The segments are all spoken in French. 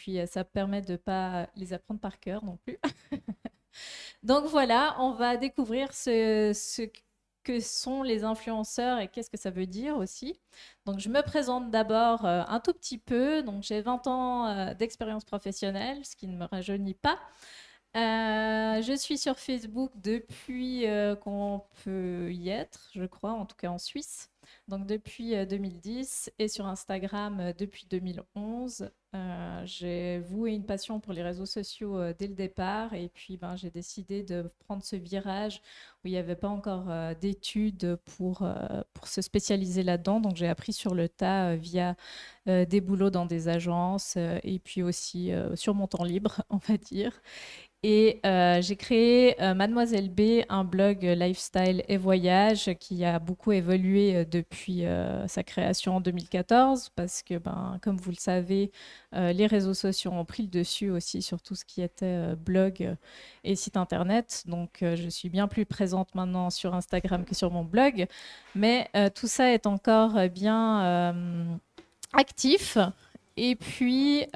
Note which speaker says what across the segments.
Speaker 1: puis ça permet de ne pas les apprendre par cœur non plus. Donc voilà, on va découvrir ce que sont les influenceurs et qu'est-ce que ça veut dire aussi. Donc je me présente d'abord un tout petit peu. Donc j'ai 20 ans d'expérience professionnelle, ce qui ne me rajeunit pas. Je suis sur Facebook depuis qu'on peut y être, je crois, en tout cas en Suisse. Donc depuis 2010 et sur Instagram depuis 2011. J'ai voué une passion pour les réseaux sociaux dès le départ et puis j'ai décidé de prendre ce virage où il n'y avait pas encore d'études pour se spécialiser là-dedans. Donc j'ai appris sur le tas via des boulots dans des agences et puis aussi sur mon temps libre, on va dire. Et j'ai créé Mademoiselle B, un blog lifestyle et voyage qui a beaucoup évolué depuis sa création en 2014 parce que, comme vous le savez, les réseaux sociaux ont pris le dessus aussi sur tout ce qui était blog et site internet. Donc, je suis bien plus présente maintenant sur Instagram que sur mon blog. Mais tout ça est encore bien actif. Et puis,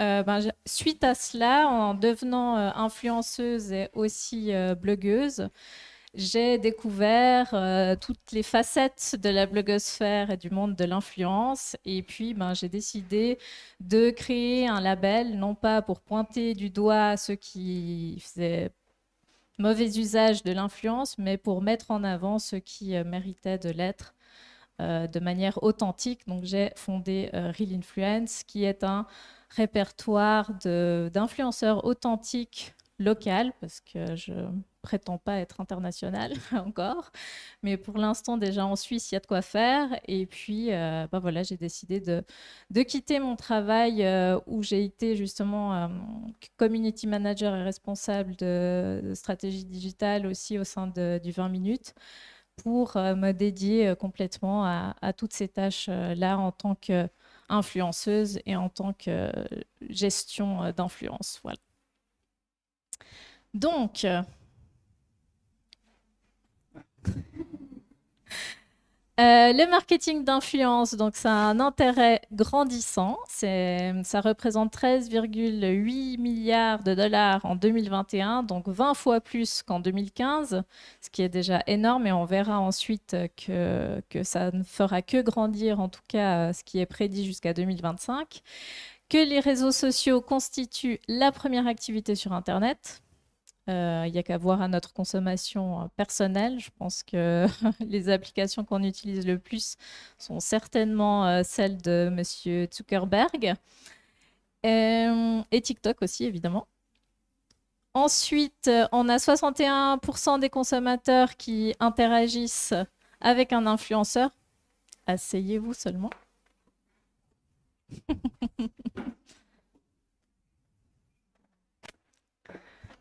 Speaker 1: suite à cela, en devenant influenceuse et aussi blogueuse, j'ai découvert toutes les facettes de la blogosphère et du monde de l'influence. Et puis, j'ai décidé de créer un label, non pas pour pointer du doigt ceux qui faisaient mauvais usage de l'influence, mais pour mettre en avant ceux qui méritaient de l'être de manière authentique. Donc, j'ai fondé Real Influence, qui est un répertoire d'influenceurs authentiques locaux, parce que je prétends pas être internationale encore, mais pour l'instant déjà en Suisse il y a de quoi faire. Et puis voilà, j'ai décidé de quitter mon travail où j'ai été justement community manager et responsable de stratégie digitale aussi au sein du 20 minutes pour me dédier complètement à toutes ces tâches-là en tant qu'influenceuse et en tant que gestion d'influence. Voilà. Donc, le marketing d'influence, donc ça a un intérêt grandissant. Ça représente 13,8 milliards de dollars en 2021, donc 20 fois plus qu'en 2015, ce qui est déjà énorme. Et on verra ensuite que ça ne fera que grandir, en tout cas ce qui est prédit jusqu'à 2025. Que les réseaux sociaux constituent la première activité sur Internet. Il n'y a qu'à voir à notre consommation personnelle. Je pense que les applications qu'on utilise le plus sont certainement celles de Monsieur Zuckerberg. Et TikTok aussi, évidemment. Ensuite, on a 61% des consommateurs qui interagissent avec un influenceur. Asseyez-vous seulement.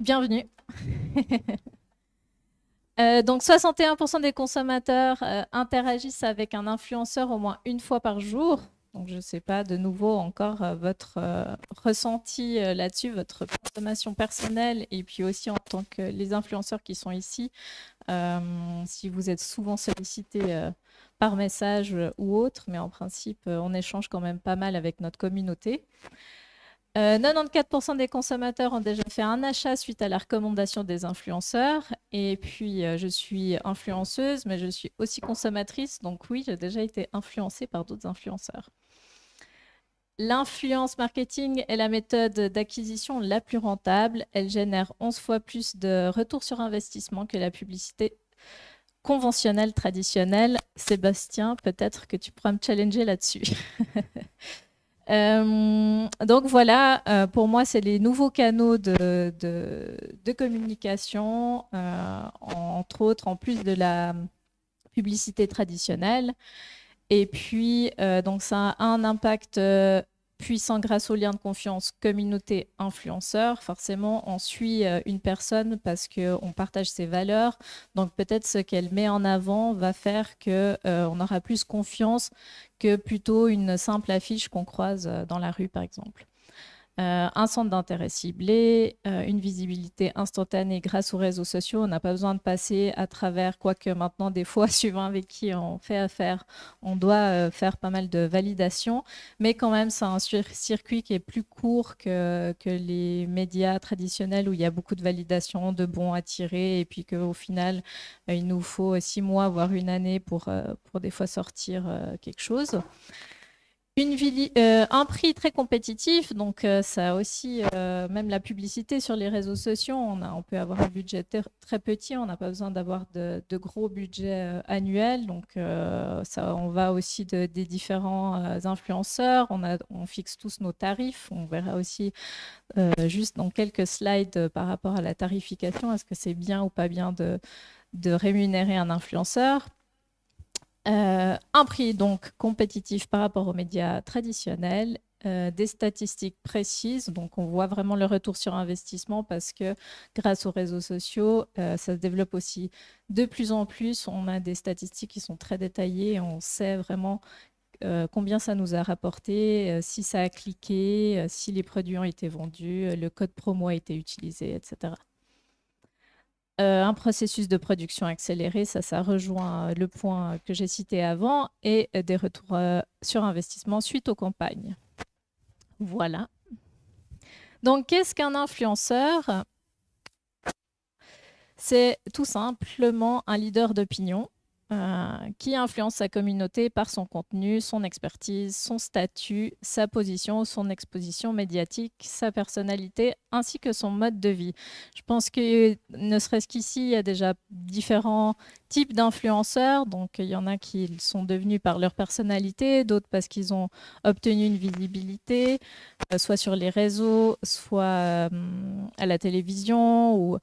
Speaker 1: Bienvenue. Donc 61% des consommateurs interagissent avec un influenceur au moins une fois par jour. Donc je ne sais pas de nouveau encore votre ressenti là-dessus, votre consommation personnelle et puis aussi en tant que les influenceurs qui sont ici, si vous êtes souvent sollicités par message ou autre, mais en principe on échange quand même pas mal avec notre communauté. 94% des consommateurs ont déjà fait un achat suite à la recommandation des influenceurs. Et puis, je suis influenceuse, mais je suis aussi consommatrice. Donc oui, j'ai déjà été influencée par d'autres influenceurs. L'influence marketing est la méthode d'acquisition la plus rentable. Elle génère 11 fois plus de retour sur investissement que la publicité conventionnelle traditionnelle. Sébastien, peut-être que tu pourras me challenger là-dessus. Donc voilà, pour moi, c'est les nouveaux canaux de communication, entre autres, en plus de la publicité traditionnelle. Et puis, donc ça a un impact puissant grâce au lien de confiance communauté-influenceur. Forcément, on suit une personne parce qu'on partage ses valeurs. Donc peut-être ce qu'elle met en avant va faire qu'on aura plus confiance que plutôt une simple affiche qu'on croise dans la rue, par exemple. un centre d'intérêt ciblé, une visibilité instantanée grâce aux réseaux sociaux. On n'a pas besoin de passer à travers, quoique maintenant, des fois, suivant avec qui on fait affaire, on doit faire pas mal de validations, mais quand même, c'est un circuit qui est plus court que les médias traditionnels où il y a beaucoup de validations, de bons à tirer, et puis qu'au final, il nous faut 6 mois, voire une année pour des fois sortir quelque chose. Un prix très compétitif, donc ça aussi, même la publicité sur les réseaux sociaux, on peut avoir un budget très petit, on n'a pas besoin d'avoir de gros budgets annuels, donc ça, on va aussi des différents influenceurs, on fixe tous nos tarifs, on verra aussi juste dans quelques slides par rapport à la tarification, est-ce que c'est bien ou pas bien de rémunérer un influenceur. Un prix donc compétitif par rapport aux médias traditionnels, des statistiques précises, donc on voit vraiment le retour sur investissement parce que grâce aux réseaux sociaux, ça se développe aussi de plus en plus. On a des statistiques qui sont très détaillées et on sait vraiment combien ça nous a rapporté, si ça a cliqué, si les produits ont été vendus, le code promo a été utilisé, etc. Un processus de production accéléré, ça rejoint le point que j'ai cité avant, et des retours sur investissement suite aux campagnes. Voilà. Donc, qu'est-ce qu'un influenceur? C'est tout simplement un leader d'opinion qui influence sa communauté par son contenu, son expertise, son statut, sa position, son exposition médiatique, sa personnalité, ainsi que son mode de vie. Je pense que, ne serait-ce qu'ici, il y a déjà différents types d'influenceurs. Donc, il y en a qui sont devenus par leur personnalité, d'autres parce qu'ils ont obtenu une visibilité, soit sur les réseaux, soit à la télévision ou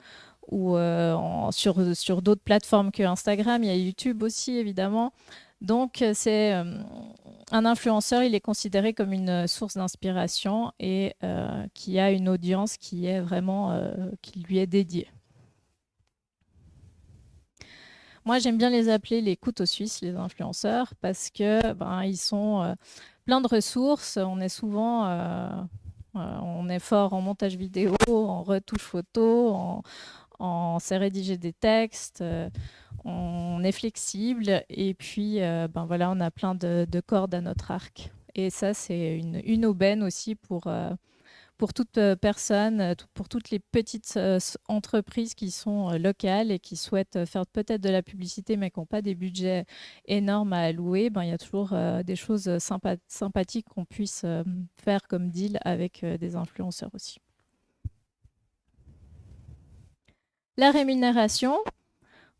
Speaker 1: sur d'autres plateformes que Instagram. Il y a YouTube aussi, évidemment. Donc, c'est un influenceur, il est considéré comme une source d'inspiration et qui a une audience qui est vraiment, qui lui est dédiée. Moi, j'aime bien les appeler les couteaux suisses, les influenceurs, parce que ils sont plein de ressources. On est souvent, on est fort en montage vidéo, en retouche photo, on sait rédiger des textes, on est flexible et puis voilà, on a plein de cordes à notre arc. Et ça, c'est une aubaine aussi pour toute personne, pour toutes les petites entreprises qui sont locales et qui souhaitent faire peut-être de la publicité mais qui n'ont pas des budgets énormes à allouer. Il y a toujours des choses sympathiques qu'on puisse faire comme deal avec des influenceurs aussi. La rémunération,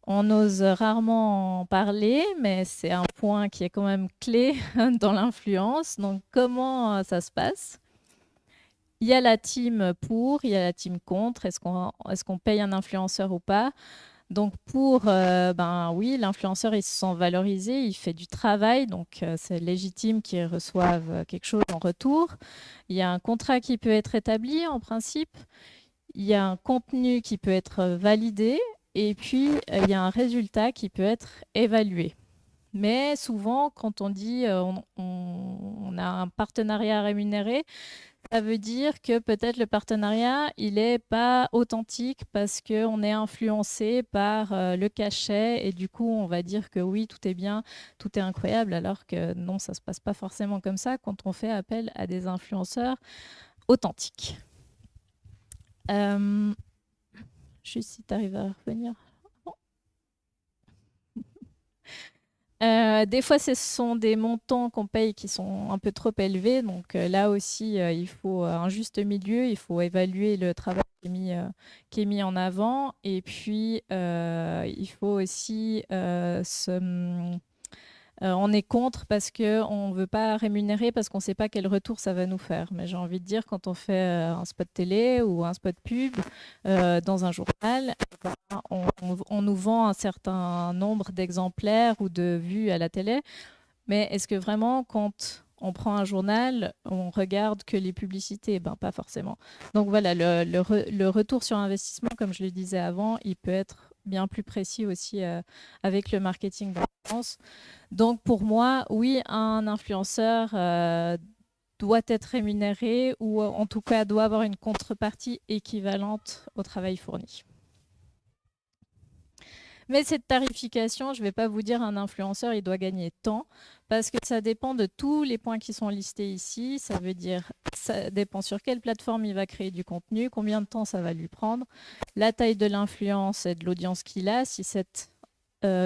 Speaker 1: on ose rarement en parler, mais c'est un point qui est quand même clé dans l'influence. Donc, comment ça se passe? Il y a la team pour, il y a la team contre. Est-ce qu'on paye un influenceur ou pas? Donc, pour, oui, l'influenceur, il se sent valorisé, il fait du travail, donc c'est légitime qu'il reçoive quelque chose en retour. Il y a un contrat qui peut être établi en principe. Il y a un contenu qui peut être validé et puis il y a un résultat qui peut être évalué. Mais souvent, quand on dit on a un partenariat rémunéré, ça veut dire que peut-être le partenariat, il n'est pas authentique parce qu'on est influencé par le cachet et du coup, on va dire que oui, tout est bien, tout est incroyable, alors que non, ça ne se passe pas forcément comme ça quand on fait appel à des influenceurs authentiques. Juste si tu arrives à revenir. Des fois, ce sont des montants qu'on paye qui sont un peu trop élevés. Donc là aussi, il faut un juste milieu. Il faut évaluer le travail qui est mis en avant. Et puis, il faut aussi on est contre parce qu'on ne veut pas rémunérer parce qu'on ne sait pas quel retour ça va nous faire. Mais j'ai envie de dire, quand on fait un spot télé ou un spot pub dans un journal, on nous vend un certain nombre d'exemplaires ou de vues à la télé. Mais est-ce que vraiment, quand on prend un journal, on regarde que les publicités? Pas forcément. Donc voilà, le retour sur investissement, comme je le disais avant, il peut être bien plus précis aussi avec le marketing d'influence. Donc pour moi, oui, un influenceur doit être rémunéré ou en tout cas doit avoir une contrepartie équivalente au travail fourni. Mais cette tarification, je ne vais pas vous dire un influenceur, il doit gagner tant, parce que ça dépend de tous les points qui sont listés ici. Ça veut dire, ça dépend sur quelle plateforme il va créer du contenu, combien de temps ça va lui prendre, la taille de l'influence et de l'audience qu'il a, si cette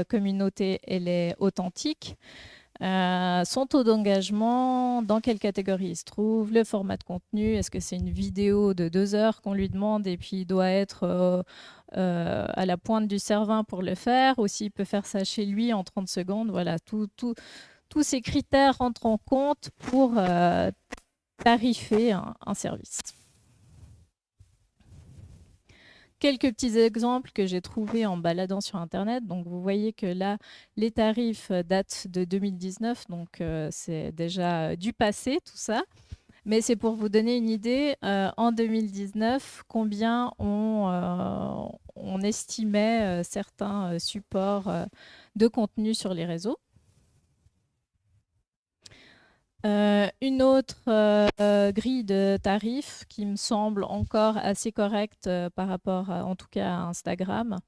Speaker 1: communauté elle est authentique. Son taux d'engagement, dans quelle catégorie il se trouve, le format de contenu, est-ce que c'est une vidéo de 2 heures qu'on lui demande et puis il doit être à la pointe du cervin pour le faire, ou s'il peut faire ça chez lui en 30 secondes. Voilà, tous ces critères rentrent en compte pour tarifer un service. Quelques petits exemples que j'ai trouvés en baladant sur Internet. Donc, vous voyez que là, les tarifs datent de 2019, donc c'est déjà du passé, tout ça. Mais c'est pour vous donner une idée, en 2019, combien on estimait certains supports de contenu sur les réseaux. Une autre grille de tarifs qui me semble encore assez correcte par rapport, en tout cas, à Instagram,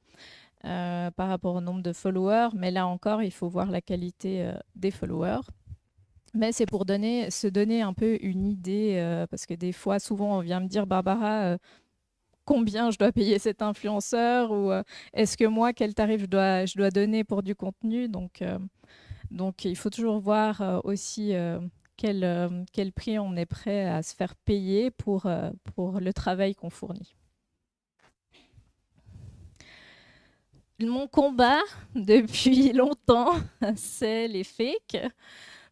Speaker 1: par rapport au nombre de followers. Mais là encore, il faut voir la qualité des followers. Mais c'est pour se donner un peu une idée, parce que des fois, souvent, on vient me dire, Barbara, combien je dois payer cet influenceur, ou est-ce que moi, quel tarif je dois donner pour du contenu. Donc, il faut toujours voir aussi quel prix on est prêt à se faire payer pour le travail qu'on fournit. Mon combat depuis longtemps, c'est les fakes.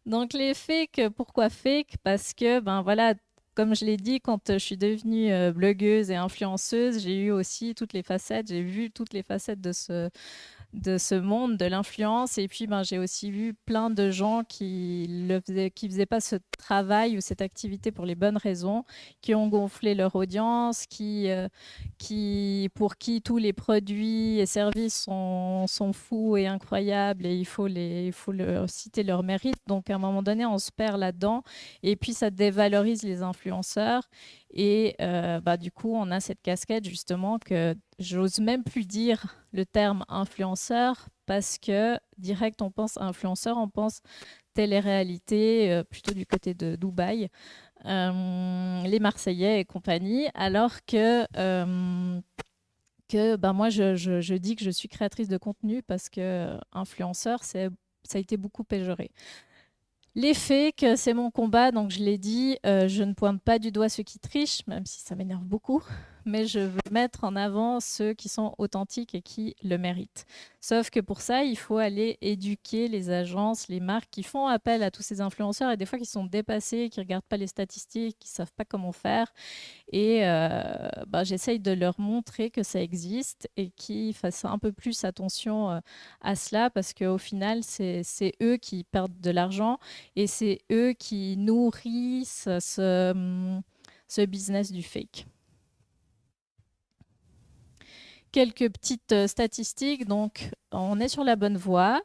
Speaker 1: Donc les fakes, pourquoi fake? Parce que, ben voilà, comme je l'ai dit, quand je suis devenue blogueuse et influenceuse, j'ai eu aussi toutes les facettes, j'ai vu toutes les facettes de ce monde de l'influence. Et puis, ben, j'ai aussi vu plein de gens qui faisaient pas ce travail ou cette activité pour les bonnes raisons, qui ont gonflé leur audience, pour qui tous les produits et services sont fous et incroyables, et il faut citer leur mérite. Donc, à un moment donné, on se perd là-dedans, et puis ça dévalorise les influenceurs. Et du coup, on a cette casquette justement que j'ose même plus dire le terme influenceur, parce que direct, on pense influenceur, on pense télé-réalité, plutôt du côté de Dubaï, les Marseillais et compagnie, alors que moi, je dis que je suis créatrice de contenu, parce que influenceur, ça a été beaucoup péjoré. Les fakes, c'est mon combat, donc je l'ai dit, je ne pointe pas du doigt ceux qui trichent, même si ça m'énerve beaucoup, mais je veux mettre en avant ceux qui sont authentiques et qui le méritent. Sauf que pour ça, il faut aller éduquer les agences, les marques qui font appel à tous ces influenceurs, et des fois qui sont dépassés, qui ne regardent pas les statistiques, qui ne savent pas comment faire. Et j'essaye de leur montrer que ça existe et qu'ils fassent un peu plus attention à cela, parce qu'au final, c'est eux qui perdent de l'argent, et c'est eux qui nourrissent ce business du fake. Quelques petites statistiques. Donc, on est sur la bonne voie.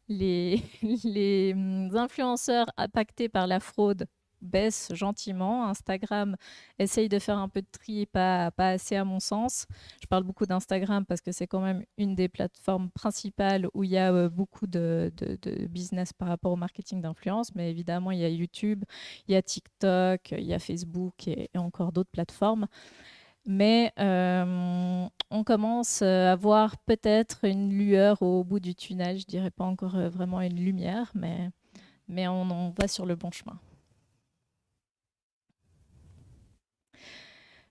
Speaker 1: Les influenceurs impactés par la fraude baissent gentiment. Instagram essaye de faire un peu de tri, pas assez à mon sens. Je parle beaucoup d'Instagram parce que c'est quand même une des plateformes principales où il y a beaucoup de business par rapport au marketing d'influence. Mais évidemment, il y a YouTube, il y a TikTok, il y a Facebook et encore d'autres plateformes. Mais on commence à voir peut-être une lueur au bout du tunnel. Je dirais pas encore vraiment une lumière, mais on va sur le bon chemin.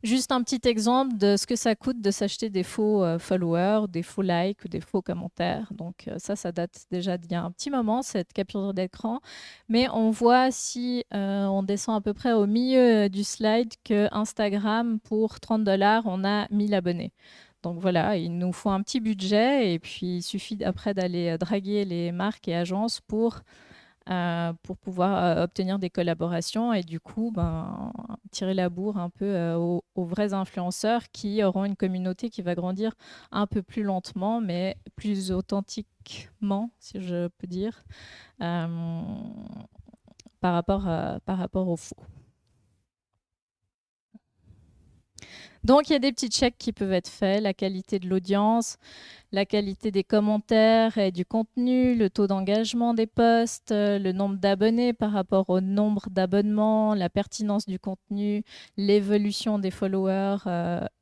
Speaker 1: Juste un petit exemple de ce que ça coûte de s'acheter des faux followers, des faux likes ou des faux commentaires. Donc ça date déjà d'il y a un petit moment, cette capture d'écran. Mais on voit, si on descend à peu près au milieu du slide, que Instagram, pour 30 $, on a 1000 abonnés. Donc voilà, il nous faut un petit budget, et puis il suffit après d'aller draguer les marques et agences pour pouvoir obtenir des collaborations, et du coup, tirer la bourre un peu aux vrais influenceurs qui auront une communauté qui va grandir un peu plus lentement, mais plus authentiquement, si je peux dire, par rapport aux faux. Donc, il y a des petits checks qui peuvent être faits, la qualité de l'audience, la qualité des commentaires et du contenu, le taux d'engagement des posts, le nombre d'abonnés par rapport au nombre d'abonnements, la pertinence du contenu, l'évolution des followers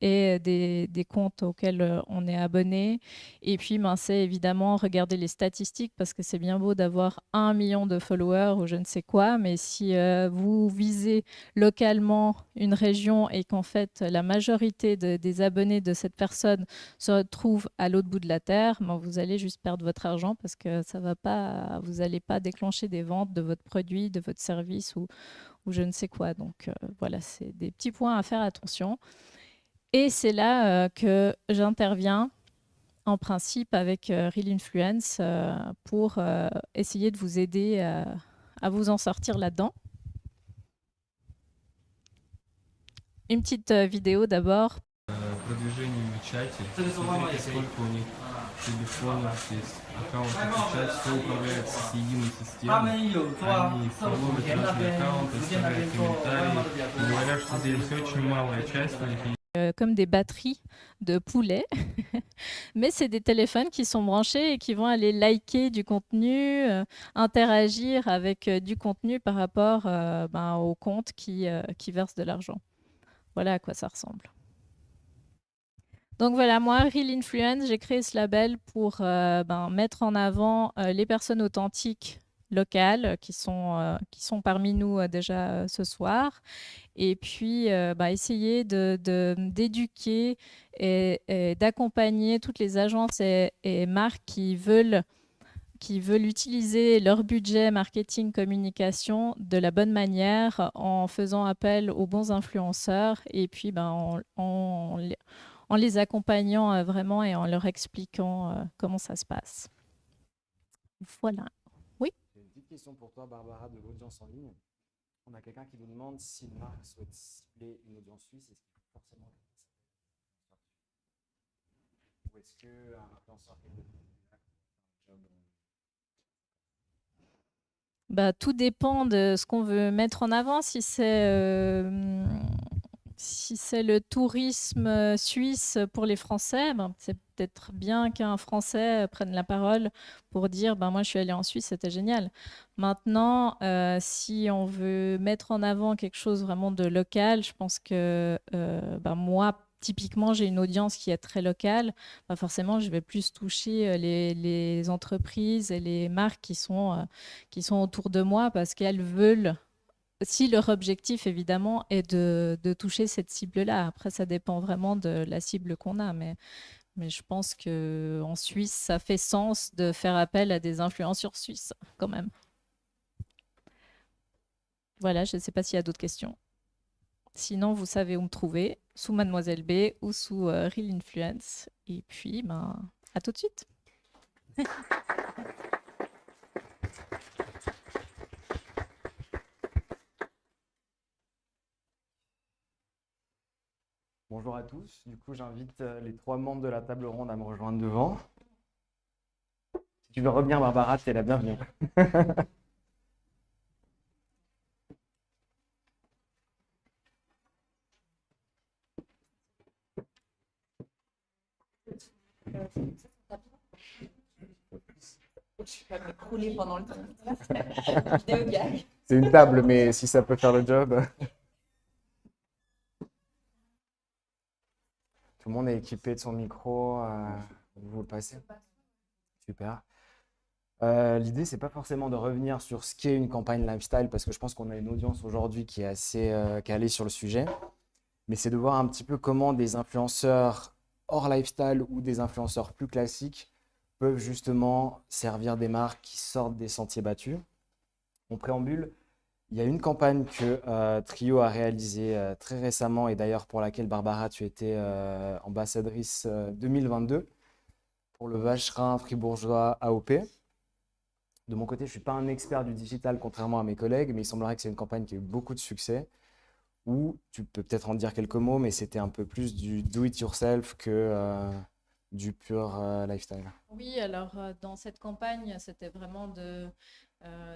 Speaker 1: et des comptes auxquels on est abonné. Et puis, ben, c'est évidemment regarder les statistiques parce que c'est bien beau d'avoir 1 million de followers ou je ne sais quoi, mais si vous visez localement une région et qu'en fait la majorité des abonnés de cette personne se retrouvent à l'autre bout de la terre, ben vous allez juste perdre votre argent parce que ça va pas, vous n'allez pas déclencher des ventes de votre produit, de votre service ou je ne sais quoi. Donc voilà, c'est des petits points à faire attention. Et c'est là que j'interviens en principe avec Real Influence pour essayer de vous aider à vous en sortir là-dedans. Une petite vidéo d'abord.
Speaker 2: Продвижению в чате. Смотрите, сколько у них телефонов есть, аккаунтов в чате, все управляется с единой системой. Они фолловят разные аккаунты, оставляют комментарии и говорят, что здесь очень малая часть у них.
Speaker 1: Comme des batteries de poulets, mais c'est des téléphones qui sont branchés et qui vont aller liker du contenu, interagir avec du contenu par rapport au compte qui verse de l'argent. Voilà à quoi ça ressemble. Donc voilà, moi, Real Influence, j'ai créé ce label pour mettre en avant les personnes authentiques locales qui sont parmi nous déjà ce soir. Et puis, essayer d'éduquer et d'accompagner toutes les agences et marques qui veulent utiliser leur budget marketing communication de la bonne manière en faisant appel aux bons influenceurs et puis en les accompagnant vraiment et en leur expliquant comment ça se passe. Voilà. Oui.
Speaker 3: J'ai une petite question pour toi, Barbara, de l'audience en ligne. On a quelqu'un qui nous demande si une marque souhaite cibler une audience suisse, est-ce qu'il faut forcément ou est-ce qu'un influenceur qui est
Speaker 1: Tout dépend de ce qu'on veut mettre en avant. Si c'est le tourisme suisse pour les Français, c'est peut-être bien qu'un Français prenne la parole pour dire moi je suis allé en Suisse, c'était génial. Maintenant, si on veut mettre en avant quelque chose vraiment de local, je pense que moi, typiquement, j'ai une audience qui est très locale. Forcément, je vais plus toucher les entreprises et les marques qui sont autour de moi parce qu'elles veulent si leur objectif, évidemment, est de toucher cette cible-là. Après, ça dépend vraiment de la cible qu'on a. Mais je pense qu'en Suisse, ça fait sens de faire appel à des influenceurs suisses, quand même. Voilà, je ne sais pas s'il y a d'autres questions. Sinon, vous savez où me trouver, sous Mademoiselle B ou sous Real Influence. Et puis, à tout de suite.
Speaker 3: Bonjour à tous. Du coup, j'invite les 3 membres de la table ronde à me rejoindre devant. Si tu veux revenir, Barbara, tu es la bienvenue.
Speaker 4: Je vais m'écrouler pendant le temps.
Speaker 3: C'est une table, mais si ça peut faire le job. Tout le monde est équipé de son micro. Vous le passez? Super. L'idée, c'est pas forcément de revenir sur ce qu'est une campagne lifestyle, parce que je pense qu'on a une audience aujourd'hui qui est assez calée sur le sujet. Mais c'est de voir un petit peu comment des influenceurs hors lifestyle ou des influenceurs plus classiques peuvent justement servir des marques qui sortent des sentiers battus. En préambule, il y a une campagne que Trio a réalisée très récemment et d'ailleurs pour laquelle Barbara, tu étais ambassadrice 2022 pour le Vacherin fribourgeois AOP. De mon côté, je ne suis pas un expert du digital contrairement à mes collègues, mais il semblerait que c'est une campagne qui a eu beaucoup de succès où tu peux peut-être en dire quelques mots, mais c'était un peu plus du do-it-yourself que du pur lifestyle.
Speaker 1: Oui, alors dans cette campagne, c'était vraiment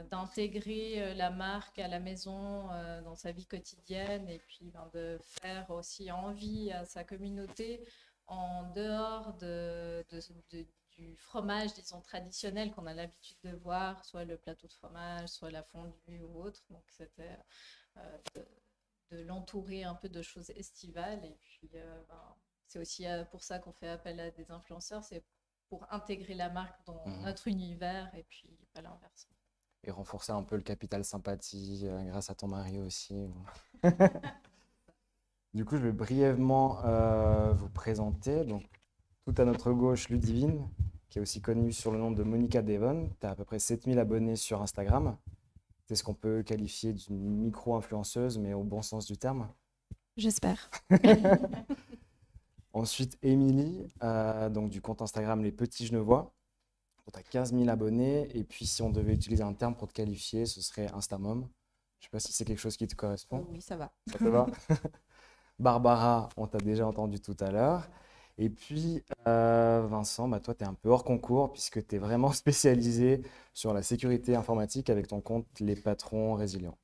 Speaker 1: d'intégrer la marque à la maison dans sa vie quotidienne et puis de faire aussi envie à sa communauté en dehors du fromage, disons, traditionnel qu'on a l'habitude de voir, soit le plateau de fromage, soit la fondue ou autre. Donc, c'était de l'entourer un peu de choses estivales. Et puis, c'est aussi pour ça qu'on fait appel à des influenceurs, c'est pour intégrer la marque dans notre univers et puis pas l'inverse.
Speaker 3: Et renforcer un peu le capital sympathie grâce à ton mari aussi. Du coup, je vais brièvement vous présenter. Donc, tout à notre gauche, Ludivine, qui est aussi connue sur le nom de Monica Devon. Tu as à peu près 7000 abonnés sur Instagram. C'est ce qu'on peut qualifier d'une micro-influenceuse, mais au bon sens du terme.
Speaker 5: J'espère.
Speaker 3: Ensuite, Émilie, donc du compte Instagram Les Petits Genevois. Tu as 15 000 abonnés. Et puis, si on devait utiliser un terme pour te qualifier, ce serait Instamom. Je ne sais pas si c'est quelque chose qui te correspond.
Speaker 4: Oui, ça va.
Speaker 3: Ça te va? Barbara, on t'a déjà entendu tout à l'heure. Et puis, Vincent, toi, tu es un peu hors concours puisque tu es vraiment spécialisé sur la sécurité informatique avec ton compte Les Patrons Résilients.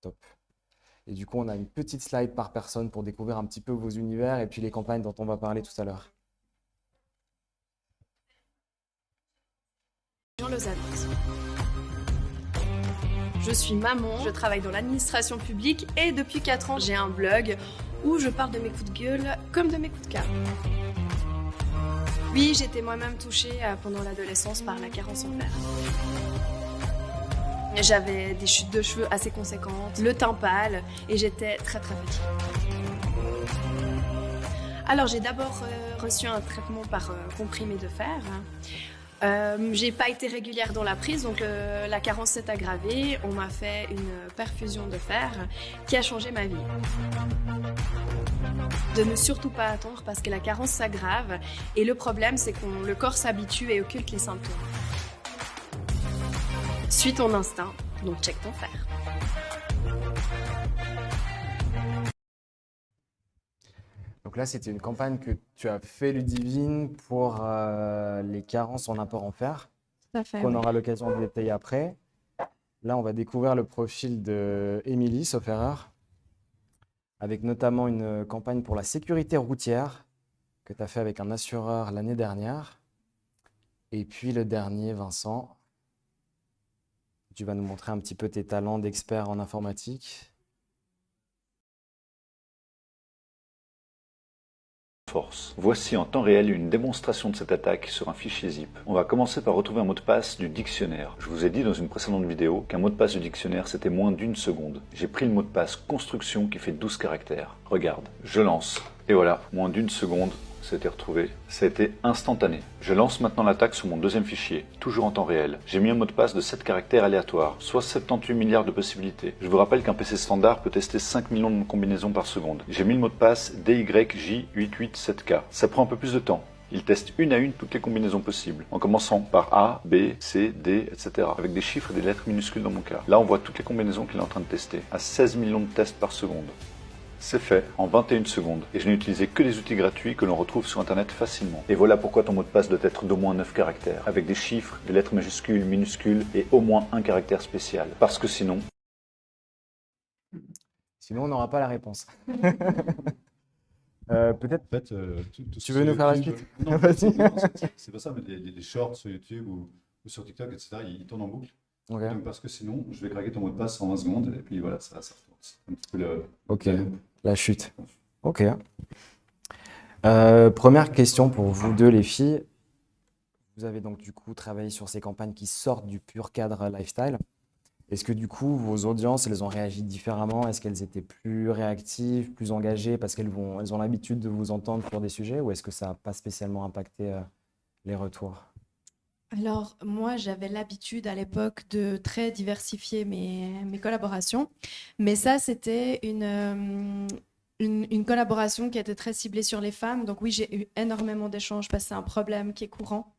Speaker 3: Top. Et du coup, on a une petite slide par personne pour découvrir un petit peu vos univers et puis les campagnes dont on va parler tout à l'heure.
Speaker 5: Jean Lozano. Je suis maman, je travaille dans l'administration publique et depuis 4 ans, j'ai un blog où je parle de mes coups de gueule comme de mes coups de cœur. Oui, j'étais moi-même touchée pendant l'adolescence par la carence en fer. J'avais des chutes de cheveux assez conséquentes, le teint pâle et j'étais très fatiguée. Alors j'ai d'abord reçu un traitement par comprimé de fer. J'ai pas été régulière dans la prise, donc la carence s'est aggravée. On m'a fait une perfusion de fer qui a changé ma vie. De ne surtout pas attendre parce que la carence s'aggrave et le problème c'est que le corps s'habitue et occulte les symptômes. Suis ton instinct, donc check ton fer.
Speaker 3: Donc là, c'était une campagne que tu as fait, Ludivine, pour les carences en apport en fer,
Speaker 5: Tout à fait.
Speaker 3: qu'on aura l'occasion de détailler après. Là, on va découvrir le profil de Émilie, sauf erreur, avec notamment une campagne pour la sécurité routière que tu as fait avec un assureur l'année dernière. Et puis le dernier, Vincent, tu vas nous montrer un petit peu tes talents d'expert en informatique.
Speaker 6: Force. Voici en temps réel une démonstration de cette attaque sur un fichier zip. On va commencer par retrouver un mot de passe du dictionnaire. Je vous ai dit dans une précédente vidéo qu'un mot de passe du dictionnaire c'était moins d'1 seconde. J'ai pris le mot de passe construction qui fait 12 caractères. Regarde, je lance. Et voilà, moins d'1 seconde, c'était retrouvé. Ça a été instantané. Je lance maintenant l'attaque sur mon deuxième fichier, toujours en temps réel. J'ai mis un mot de passe de 7 caractères aléatoires, soit 78 milliards de possibilités. Je vous rappelle qu'un PC standard peut tester 5 millions de combinaisons par seconde. J'ai mis le mot de passe DYJ887K. Ça prend un peu plus de temps. Il teste une à une toutes les combinaisons possibles, en commençant par A, B, C, D, etc. avec des chiffres et des lettres minuscules dans mon cas. Là, on voit toutes les combinaisons qu'il est en train de tester, à 16 millions de tests par seconde. C'est fait en 21 secondes et je n'ai utilisé que des outils gratuits que l'on retrouve sur internet facilement. Et voilà pourquoi ton mot de passe doit être d'au moins 9 caractères, avec des chiffres, des lettres majuscules, minuscules et au moins un caractère spécial. Parce que sinon...
Speaker 3: Sinon, on n'aura pas la réponse. Peut-être.
Speaker 7: En fait, tout
Speaker 3: Tu veux nous faire la suite?
Speaker 7: Non,
Speaker 3: Vas-y.
Speaker 7: non, c'est pas ça, mais les shorts sur YouTube ou sur TikTok, etc., ils tournent en boucle.
Speaker 3: Ok.
Speaker 7: Donc, parce que sinon, je vais craquer ton mot de passe en 20 secondes et puis voilà, ça retourne. C'est un petit peu le.
Speaker 3: Ok. La chute. Ok. Première question pour vous deux, les filles. Vous avez donc du coup travaillé sur ces campagnes qui sortent du pur cadre lifestyle. Est-ce que du coup, vos audiences, elles ont réagi différemment? Est-ce qu'elles étaient plus réactives, plus engagées parce qu'elles ont l'habitude de vous entendre sur des sujets ou est-ce que ça n'a pas spécialement impacté les retours?
Speaker 5: Alors, moi, j'avais l'habitude à l'époque de très diversifier mes collaborations. Mais ça, c'était une collaboration qui était très ciblée sur les femmes. Donc oui, j'ai eu énormément d'échanges parce que c'est un problème qui est courant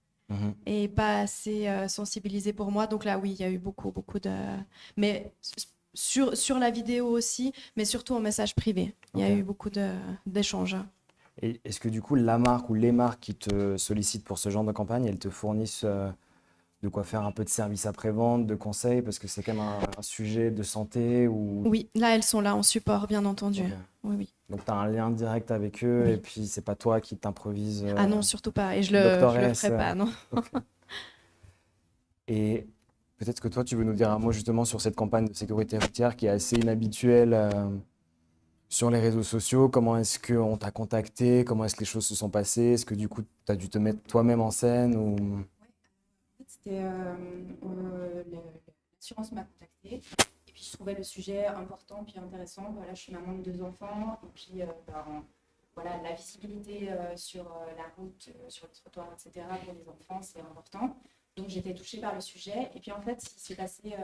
Speaker 5: et pas assez sensibilisé pour moi. Donc là, oui, il y a eu beaucoup de... Mais sur la vidéo aussi, mais surtout en message privé. Il y a eu beaucoup d'échanges.
Speaker 3: Et est-ce que du coup, la marque ou les marques qui te sollicitent pour ce genre de campagne, elles te fournissent de quoi faire un peu de service après-vente, de conseils, parce que c'est quand même un sujet de santé ou...
Speaker 5: Oui, là, elles sont là en support, bien entendu.
Speaker 3: Ok.
Speaker 5: Oui, oui.
Speaker 3: Donc tu as un lien direct avec eux
Speaker 5: Oui.
Speaker 3: et puis c'est pas toi qui t'improvise
Speaker 5: Ah non, surtout pas. Et je le
Speaker 3: doctoresse.
Speaker 5: ferai pas, non.
Speaker 3: Ok. Et peut-être que toi, tu veux nous dire un mot justement sur cette campagne de sécurité routière qui est assez inhabituelle sur les réseaux sociaux. Comment est-ce qu'on t'a contacté? Comment est-ce que les choses se sont passées? Est-ce que du coup, tu as dû te mettre toi-même en scène ou...
Speaker 4: En fait, c'était l'assurance m'a contacté et puis je trouvais le sujet important puis intéressant. Voilà, je suis maman de 2 enfants et puis voilà, la visibilité sur la route, sur les trottoirs, etc. pour les enfants, c'est important. Donc j'étais touchée par le sujet et puis en fait, il s'est passé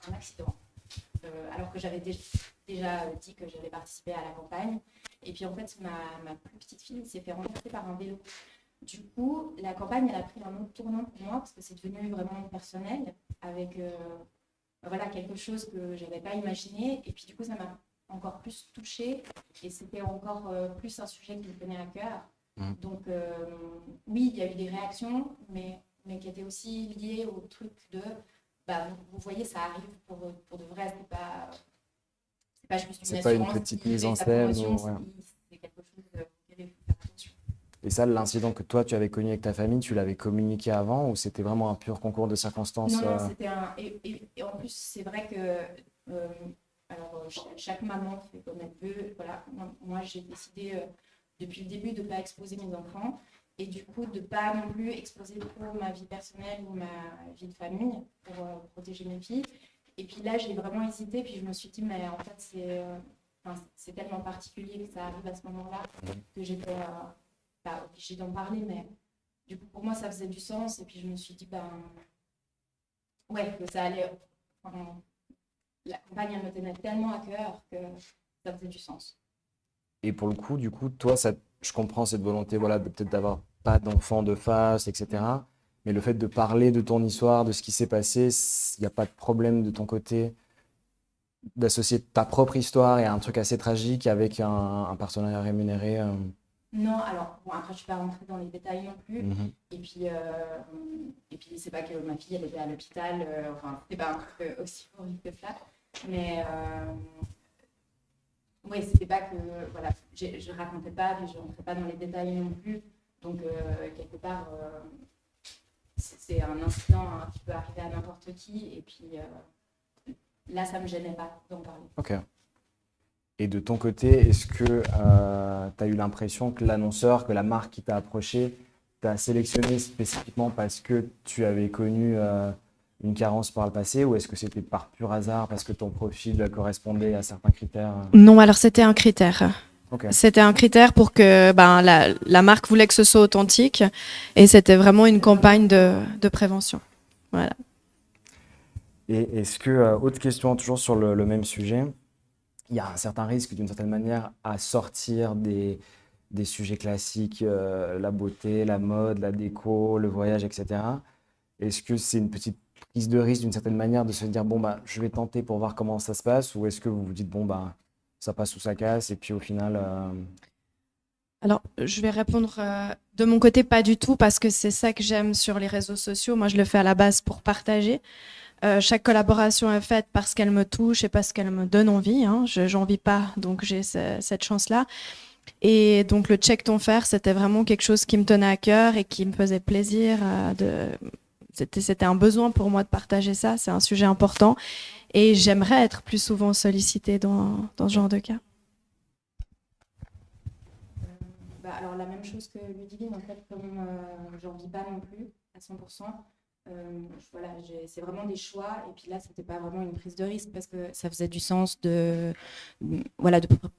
Speaker 4: un accident. Alors que j'avais déjà dit que j'allais participer à la campagne. Et puis en fait, ma plus petite fille s'est fait renverser par un vélo. Du coup, la campagne, elle a pris un autre tournant pour moi parce que c'est devenu vraiment personnel avec voilà, quelque chose que je n'avais pas imaginé. Et puis du coup, ça m'a encore plus touchée et c'était encore plus un sujet qui me tenait à cœur. Donc oui, il y a eu des réactions, mais qui étaient aussi liées au truc de... Bah, vous voyez, ça arrive pour de vrai, c'est pas juste une
Speaker 3: C'est pas une
Speaker 4: assurance
Speaker 3: petite
Speaker 4: qui
Speaker 3: mise
Speaker 4: fait
Speaker 3: en
Speaker 4: sa
Speaker 3: scène
Speaker 4: promotion,
Speaker 3: ou... ouais.
Speaker 4: c'est quelque chose auquel il faut faire attention.
Speaker 3: Et ça, l'incident que toi, tu avais connu avec ta famille, tu l'avais communiqué avant ou c'était vraiment un pur concours de circonstances?
Speaker 4: Non, c'était un... Et en plus, c'est vrai que alors, chaque maman fait comme elle veut. Voilà. Moi, j'ai décidé depuis le début de ne pas exposer mes enfants et du coup de ne pas non plus exposer trop ma vie personnelle ou ma vie de famille pour protéger mes filles. Et puis là, j'ai vraiment hésité, puis je me suis dit, mais en fait, c'est tellement particulier que ça arrive à ce moment-là que j'étais pas obligée d'en parler, mais du coup, pour moi, ça faisait du sens. Et puis je me suis dit, ouais, que ça allait... Enfin, la campagne, elle me tenait tellement à cœur que ça faisait du sens.
Speaker 3: Et pour le coup, du coup, toi, ça, je comprends cette volonté, voilà, de peut-être d'avoir pas d'enfant de face, etc. Mais le fait de parler de ton histoire, de ce qui s'est passé, il n'y a pas de problème de ton côté d'associer ta propre histoire et un truc assez tragique avec un partenariat rémunéré.
Speaker 4: Non, alors, bon, après, je ne suis pas rentrée dans les détails non plus. Et puis c'est pas que ma fille, elle était à l'hôpital. Enfin, c'était pas un truc aussi horrible que ça. Mais oui, c'était pas que... Voilà, je racontais pas, puis je rentrais pas dans les détails non plus. Donc, quelque part, c'est un incident qui peut arriver à n'importe qui. Et puis là, ça me gênait pas d'en parler.
Speaker 3: Ok. Et de ton côté, est-ce que tu as eu l'impression que l'annonceur, que la marque qui t'a approché, t'a sélectionné spécifiquement parce que tu avais connu une carence par le passé ou est-ce que c'était par pur hasard parce que ton profil correspondait à certains critères?
Speaker 5: Non, alors c'était un critère.
Speaker 3: Okay.
Speaker 5: C'était un critère pour que la marque voulait que ce soit authentique et c'était vraiment une campagne de prévention. Voilà.
Speaker 3: Et est-ce que, autre question toujours sur le même sujet, il y a un certain risque d'une certaine manière à sortir des sujets classiques, la beauté, la mode, la déco, le voyage, etc. Est-ce que c'est une petite prise de risque d'une certaine manière de se dire bon bah je vais tenter pour voir comment ça se passe ou est-ce que vous vous dites bon bah ça passe ou ça casse et puis au final
Speaker 5: Alors je vais répondre de mon côté pas du tout parce que c'est ça que j'aime sur les réseaux sociaux. Moi je le fais à la base pour partager. Chaque collaboration est faite parce qu'elle me touche et parce qu'elle me donne envie. Hein. J'en vis pas, donc j'ai cette chance-là. Et donc le check ton fer, c'était vraiment quelque chose qui me tenait à cœur et qui me faisait plaisir. C'était un besoin pour moi de partager ça. C'est un sujet important et j'aimerais être plus souvent sollicitée dans ce genre de cas.
Speaker 4: Alors la même chose que Ludivine, en fait, comme j'en vis pas non plus à 100%. Voilà, c'est vraiment des choix et puis là c'était pas vraiment une prise de risque parce que ça faisait du sens de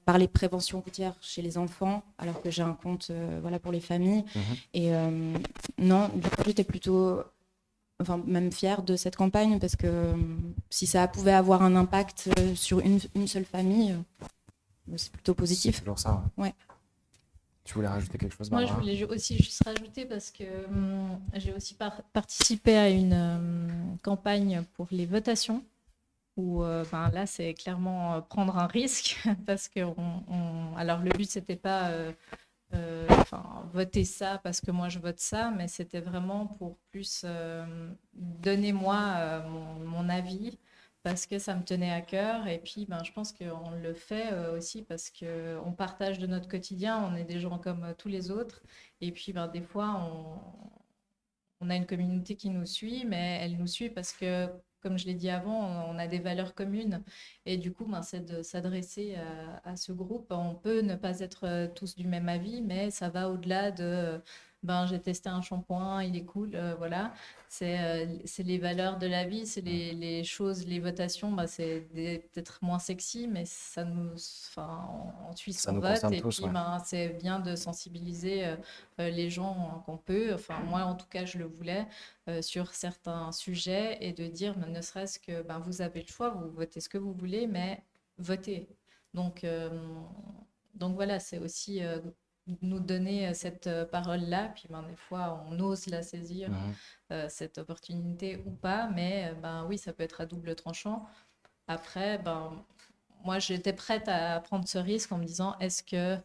Speaker 4: parler prévention routière chez les enfants alors que j'ai un compte voilà pour les familles et non, j'étais plutôt même fière de cette campagne parce que si ça pouvait avoir un impact sur une seule famille c'est plutôt positif.
Speaker 3: C'est toujours ça.
Speaker 4: Ouais.
Speaker 3: Tu voulais rajouter quelque chose,
Speaker 1: Moi,
Speaker 3: Barbara?
Speaker 1: je voulais aussi juste rajouter parce que j'ai aussi participé à une campagne pour les votations où là, c'est clairement prendre un risque parce que alors le but, c'était pas voter ça parce que moi je vote ça, mais c'était vraiment pour plus donner moi mon avis parce que ça me tenait à cœur. Et puis, ben, je pense qu'on le fait aussi parce qu'on partage de notre quotidien, on est des gens comme tous les autres. Et puis, ben, des fois, on a une communauté qui nous suit, mais elle nous suit parce que, comme je l'ai dit avant, on a des valeurs communes. Et du coup, ben, c'est de s'adresser à ce groupe. On peut ne pas être tous du même avis, mais ça va au-delà de ben, j'ai testé un shampoing, il est cool, voilà. C'est les valeurs de la vie, c'est les choses, les votations, ben, peut-être moins sexy, mais ça nous, enfin, on suit
Speaker 3: Ça
Speaker 1: son
Speaker 3: nous
Speaker 1: vote.
Speaker 3: concerne
Speaker 1: Et
Speaker 3: tous,
Speaker 1: puis,
Speaker 3: ouais.
Speaker 1: ben, c'est bien de sensibiliser les gens qu'on peut. Enfin, moi, en tout cas, je le voulais sur certains sujets et de dire, ne serait-ce que ben, vous avez le choix, vous votez ce que vous voulez, mais votez. Donc, euh, donc voilà, c'est aussi nous donner cette parole-là, puis ben, des fois, on ose la saisir,
Speaker 3: Mhm.
Speaker 1: cette opportunité ou pas, mais ben, oui, ça peut être à double tranchant. Après, ben, moi, j'étais prête à prendre ce risque en me disant, est-ce que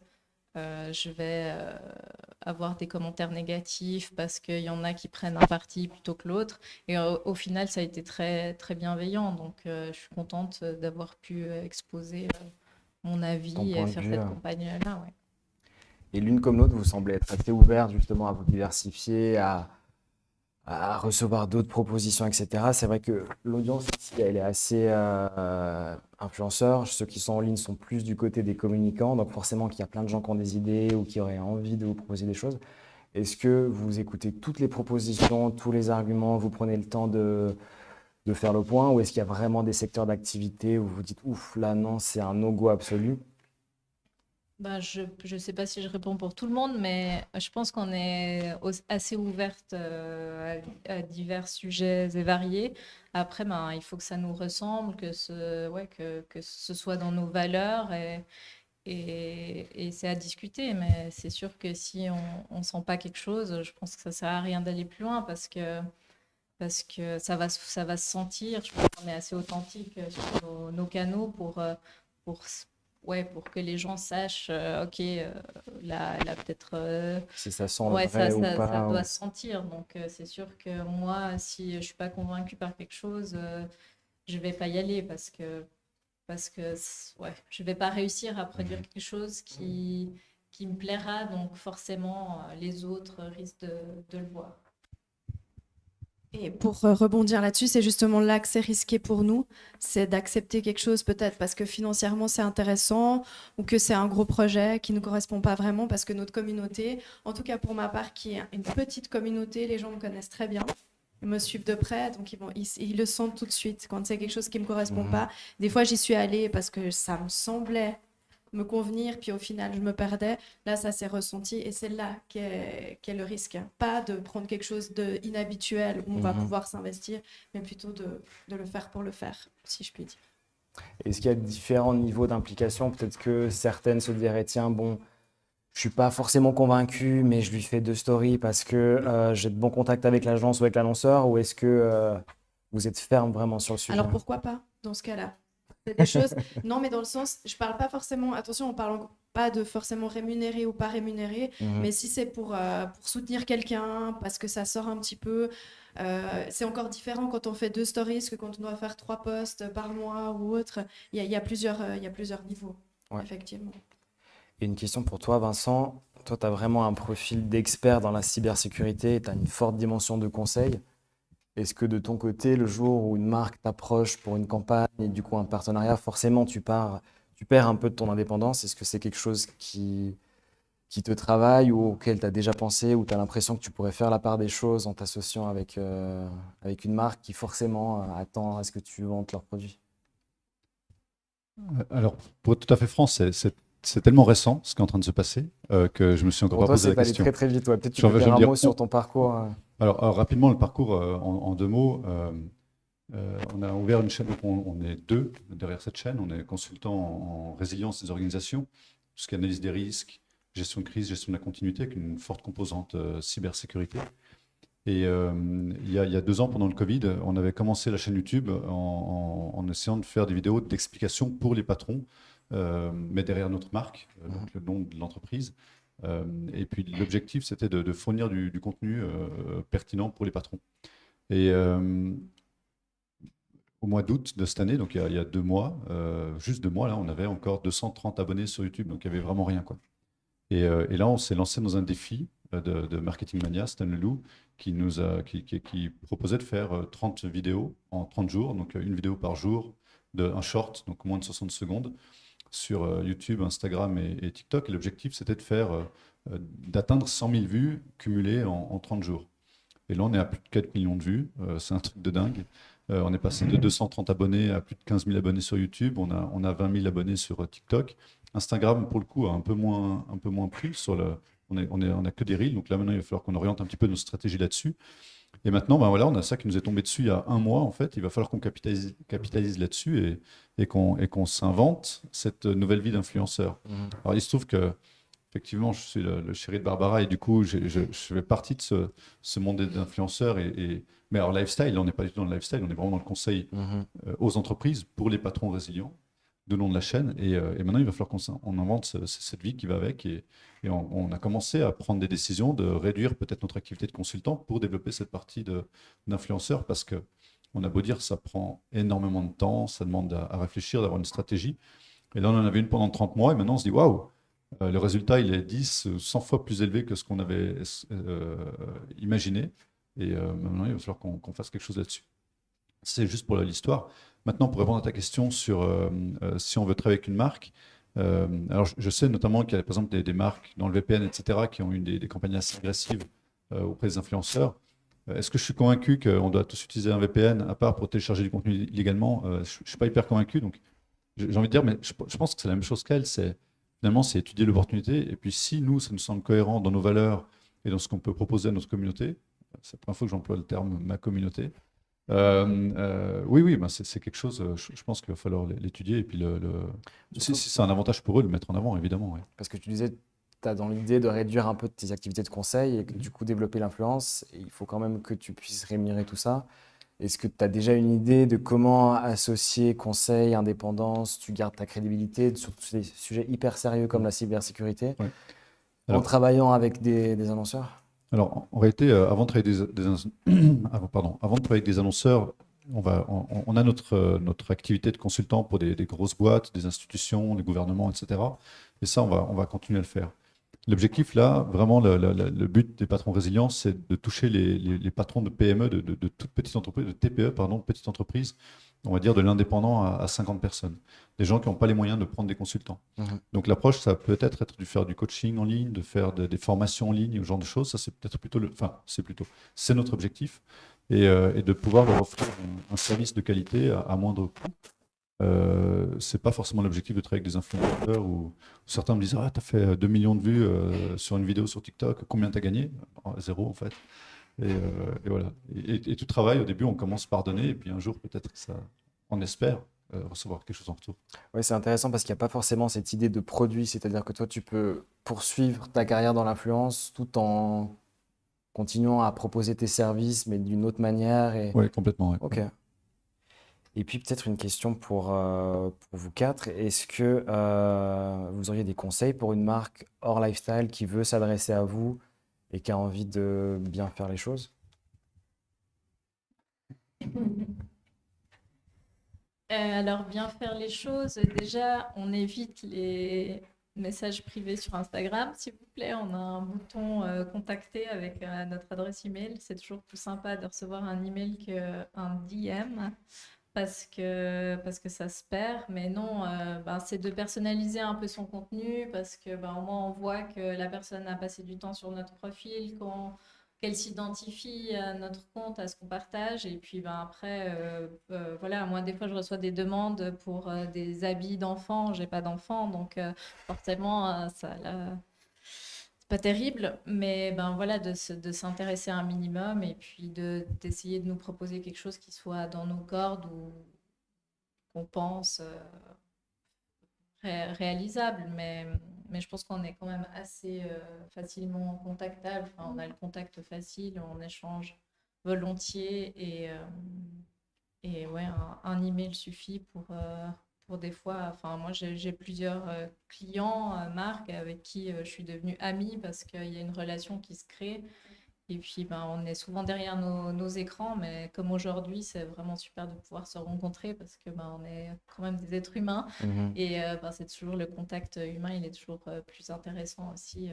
Speaker 1: je vais avoir des commentaires négatifs parce qu'il y en a qui prennent un parti plutôt que l'autre. Et au final, ça a été très, très bienveillant. Donc, je suis contente d'avoir pu exposer mon
Speaker 3: Ton
Speaker 1: avis et
Speaker 3: point de
Speaker 1: faire
Speaker 3: vue.
Speaker 1: cette campagne-là. Ouais.
Speaker 3: Et l'une comme l'autre, vous semblez être assez ouverte justement à vous diversifier, à recevoir d'autres propositions, etc. C'est vrai que l'audience ici, elle est assez influenceur. Ceux qui sont en ligne sont plus du côté des communicants. Donc forcément qu'il y a plein de gens qui ont des idées ou qui auraient envie de vous proposer des choses. Est-ce que vous écoutez toutes les propositions, tous les arguments, vous prenez le temps de faire le point, ou est-ce qu'il y a vraiment des secteurs d'activité où vous dites, ouf, là non, c'est un no-go absolu?
Speaker 1: Ben, je ne sais pas si je réponds pour tout le monde, mais je pense qu'on est assez ouverte à divers sujets et variés. Après, ben, il faut que ça nous ressemble, que ce soit dans nos valeurs et c'est à discuter. Mais c'est sûr que si on ne sent pas quelque chose, je pense que ça ne sert à rien d'aller plus loin parce que ça va se sentir. Je pense qu'on est assez authentique sur nos canaux pour, ouais, pour que les gens sachent, ok, là, là peut-être,
Speaker 3: Si ça sent le
Speaker 1: ouais,
Speaker 3: vrai ou
Speaker 1: ça
Speaker 3: pas.
Speaker 1: doit se sentir. Donc, c'est sûr que moi, si je suis pas convaincue par quelque chose, je vais pas y aller ouais, je vais pas réussir à produire quelque chose qui me plaira. Donc, forcément, les autres risquent de le voir.
Speaker 5: Et pour rebondir là-dessus, c'est justement là que c'est risqué pour nous, c'est d'accepter quelque chose peut-être parce que financièrement c'est intéressant ou que c'est un gros projet qui ne nous correspond pas vraiment parce que notre communauté, en tout cas pour ma part qui est une petite communauté, les gens me connaissent très bien, ils me suivent de près, donc ils le sentent tout de suite quand c'est quelque chose qui ne me correspond
Speaker 3: Mhm.
Speaker 5: pas. Des fois j'y suis allée parce que ça me semblait me convenir, puis au final je me perdais. Là, ça s'est ressenti et c'est là qu'est le risque. Pas de prendre quelque chose d'inhabituel où on va
Speaker 3: Mhm.
Speaker 5: pouvoir s'investir, mais plutôt de le faire pour le faire, si je puis dire.
Speaker 3: Est-ce qu'il y a différents niveaux d'implication? Peut-être que certaines se diraient, tiens, bon, je suis pas forcément convaincu, mais je lui fais 2 stories parce que j'ai de bons contacts avec l'agence ou avec l'annonceur, ou est-ce que vous êtes ferme vraiment sur le sujet?
Speaker 5: Alors pourquoi pas dans ce cas-là? C'est des choses. Non, mais dans le sens, je parle pas forcément. Attention, on parle pas de forcément rémunéré ou pas rémunéré,
Speaker 3: Mhm.
Speaker 5: mais si c'est pour soutenir quelqu'un, parce que ça sort un petit peu, c'est encore différent quand on fait 2 stories que quand on doit faire 3 posts par mois ou autre. Il y a plusieurs niveaux,
Speaker 3: Ouais.
Speaker 5: effectivement.
Speaker 3: Et une question pour toi, Vincent. Toi, tu as vraiment un profil d'expert dans la cybersécurité, tu as une forte dimension de conseil. Est-ce que de ton côté, le jour où une marque t'approche pour une campagne et du coup un partenariat, forcément tu perds un peu de ton indépendance? Est-ce que c'est quelque chose qui te travaille ou auquel tu as déjà pensé, ou tu as l'impression que tu pourrais faire la part des choses en t'associant avec une marque qui forcément attend à ce que tu vendes leurs produits?
Speaker 7: Alors, pour être tout à fait franc, c'est tellement récent ce qui est en train de se passer que je me suis encore
Speaker 3: Pour
Speaker 7: pas
Speaker 3: toi,
Speaker 7: posé la
Speaker 3: c'est allé
Speaker 7: question.
Speaker 3: très très vite. Ouais. Peut-être tu
Speaker 7: Je
Speaker 3: peux
Speaker 7: vais
Speaker 3: dire
Speaker 7: me
Speaker 3: un
Speaker 7: dire
Speaker 3: mot sur
Speaker 7: où.
Speaker 3: ton parcours.
Speaker 7: Alors, rapidement, le parcours en 2 mots. On a ouvert une chaîne, donc on est 2 derrière cette chaîne. On est consultant en résilience des organisations, tout ce qui est analyse des risques, gestion de crise, gestion de la continuité, avec une forte composante cybersécurité. Et il y a 2 ans, pendant le Covid, on avait commencé la chaîne YouTube en essayant de faire des vidéos d'explication pour les patrons, mais derrière notre marque, donc le nom de l'entreprise. Et puis l'objectif, c'était de fournir du contenu pertinent pour les patrons. Et au mois d'août de cette année, donc il y a 2 mois, juste 2 mois, là, on avait encore 230 abonnés sur YouTube, donc il n'y avait vraiment rien, quoi. Et là, on s'est lancé dans un défi de Marketing Mania, Stan Leloup, qui proposait de faire 30 vidéos en 30 jours, donc une vidéo par jour, un short, donc moins de 60 secondes, sur YouTube, Instagram et TikTok. Et l'objectif, c'était d'atteindre 100 000 vues cumulées en 30 jours. Et là, on est à plus de 4 millions de vues. C'est un truc de dingue. On est passé de 230 abonnés à plus de 15 000 abonnés sur YouTube. On a 20 000 abonnés sur TikTok. Instagram, pour le coup, a un peu moins pris. On a que des reels. Donc là, maintenant, il va falloir qu'on oriente un petit peu nos stratégies là-dessus. Et maintenant, ben voilà, on a ça qui nous est tombé dessus il y a 1 mois, en fait. Il va falloir qu'on capitalise là-dessus et qu'on s'invente cette nouvelle vie d'influenceur. Alors, il se trouve que effectivement, je suis le chéri de Barbara et du coup, je fais partie de ce monde d'influenceurs. Mais alors, lifestyle, on n'est pas du tout dans le lifestyle, on est vraiment dans le conseil aux entreprises pour les patrons résilients, de nom de la chaîne. Et maintenant, il va falloir qu'on invente cette vie qui va avec. Et on a commencé à prendre des décisions de réduire peut-être notre activité de consultant pour développer cette partie d'influenceur parce que on a beau dire, ça prend énormément de temps, ça demande à réfléchir, d'avoir une stratégie. Et là, on en avait une pendant 30 mois et maintenant, on se dit, waouh! Le résultat, il est 100 fois plus élevé que ce qu'on avait imaginé. Et maintenant, il va falloir qu'on fasse quelque chose là-dessus. C'est juste pour l'histoire. Maintenant, pour répondre à ta question sur si on veut travailler avec une marque, alors je sais notamment qu'il y a par exemple des marques dans le VPN, etc., qui ont eu des campagnes assez agressives auprès des influenceurs. Est-ce que je suis convaincu qu'on doit tous utiliser un VPN à part pour télécharger du contenu illégalement? Je ne suis pas hyper convaincu. Donc, j'ai envie de dire, mais je pense que c'est la même chose qu'elle. Finalement, c'est étudier l'opportunité. Et puis, si nous, ça nous semble cohérent dans nos valeurs et dans ce qu'on peut proposer à notre communauté, c'est la première fois que j'emploie le terme ma communauté. Oui, ben c'est quelque chose, je pense qu'il va falloir l'étudier. Et puis, si c'est un avantage pour eux, le mettre en avant, évidemment. Ouais.
Speaker 3: Parce que tu disais, tu as dans l'idée de réduire un peu tes activités de conseil et que du coup développer l'influence. Il faut quand même que tu puisses rémunérer tout ça. Est-ce que tu as déjà une idée de comment associer conseil, indépendance, tu gardes ta crédibilité sur tous ces sujets hyper sérieux comme la cybersécurité en travaillant avec des annonceurs?
Speaker 7: Alors, en réalité, avant de travailler avant de travailler avec des annonceurs, on a notre activité de consultant pour des grosses boîtes, des institutions, des gouvernements, etc. Et ça, on va continuer à le faire. L'objectif, là, vraiment, le but des patrons résilients, c'est de toucher les patrons de PME, de toutes petites entreprises, de TPE, pardon, de petites entreprises, on va dire de l'indépendant à 50 personnes. Des gens qui n'ont pas les moyens de prendre des consultants. Donc l'approche, ça peut être de faire du coaching en ligne, de faire des formations en ligne, ce genre de choses. Ça, c'est peut-être c'est notre objectif. Et de pouvoir leur offrir un service de qualité à moindre coût. C'est pas forcément l'objectif de travailler avec des influenceurs où certains me disent tu as fait 2 millions de vues sur une vidéo sur TikTok, combien tu as gagné? 0 en fait. Et voilà. Et tout travail, au début, on commence par donner, et puis un jour, peut-être que ça, on espère recevoir quelque chose en retour.
Speaker 3: Oui, c'est intéressant parce qu'il n'y a pas forcément cette idée de produit, c'est-à-dire que toi, tu peux poursuivre ta carrière dans l'influence tout en continuant à proposer tes services, mais d'une autre manière.
Speaker 7: Oui, complètement. Ouais.
Speaker 3: Ok. Et puis peut-être une question pour vous quatre. Est-ce que vous auriez des conseils pour une marque hors lifestyle qui veut s'adresser à vous et qui a envie de bien faire les choses?
Speaker 1: Alors, bien faire les choses, déjà, on évite les messages privés sur Instagram, s'il vous plaît. On a un bouton contacter avec notre adresse email. C'est toujours plus sympa de recevoir un email qu'un DM parce que ça se perd. Mais non, c'est de personnaliser un peu son contenu parce que au moins on voit que la personne a passé du temps sur notre profil, qu'elle s'identifie à notre compte, à ce qu'on partage. Et puis après, voilà, moi des fois je reçois des demandes pour des habits d'enfants. J'ai pas d'enfants, donc forcément ça c'est pas terrible. Mais voilà, de s'intéresser un minimum et puis d'essayer de nous proposer quelque chose qui soit dans nos cordes ou qu'on pense réalisable. Mais je pense qu'on est quand même assez facilement contactable. Enfin, on a le contact facile, on échange volontiers et ouais, un email suffit pour pour des fois, enfin, moi, j'ai plusieurs clients, marques, avec qui je suis devenue amie parce qu'il y a une relation qui se crée. Et puis, ben, on est souvent derrière nos écrans, mais comme aujourd'hui, c'est vraiment super de pouvoir se rencontrer parce que ben, on est quand même des êtres humains.
Speaker 3: Mhm.
Speaker 1: Et ben, c'est toujours le contact humain, il est toujours plus intéressant aussi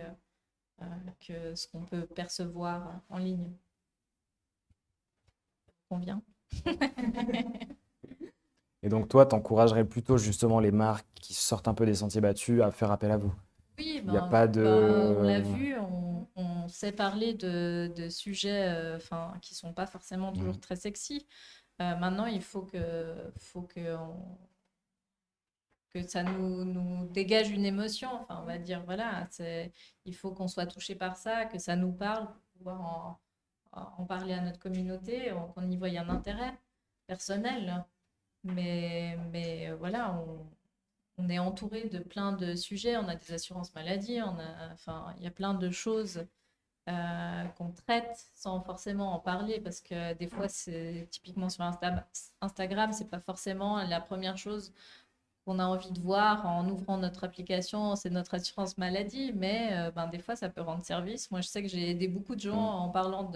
Speaker 1: que ce qu'on peut percevoir en ligne. Convient.
Speaker 3: Et donc, toi, tu encouragerais plutôt justement les marques qui sortent un peu des sentiers battus à faire appel à vous.
Speaker 1: Oui,
Speaker 3: Il n'y a
Speaker 1: ben,
Speaker 3: pas
Speaker 1: on l'a
Speaker 3: de...
Speaker 1: vu, on sait parler de sujets enfin, qui sont pas forcément toujours
Speaker 3: Mhm.
Speaker 1: très sexy. Maintenant, il faut que ça nous dégage une émotion. Enfin, on va dire, voilà, il faut qu'on soit touché par ça, que ça nous parle pour pouvoir en parler à notre communauté, qu'on y voie un intérêt personnel. Mais voilà, on est entouré de plein de sujets. On a des assurances maladie, enfin, il y a plein de choses qu'on traite sans forcément en parler parce que des fois, c'est typiquement sur Instagram, c'est pas forcément la première chose qu'on a envie de voir en ouvrant notre application, c'est notre assurance maladie, mais ben, des fois, ça peut rendre service. Moi, je sais que j'ai aidé beaucoup de gens
Speaker 3: Mm.
Speaker 1: en parlant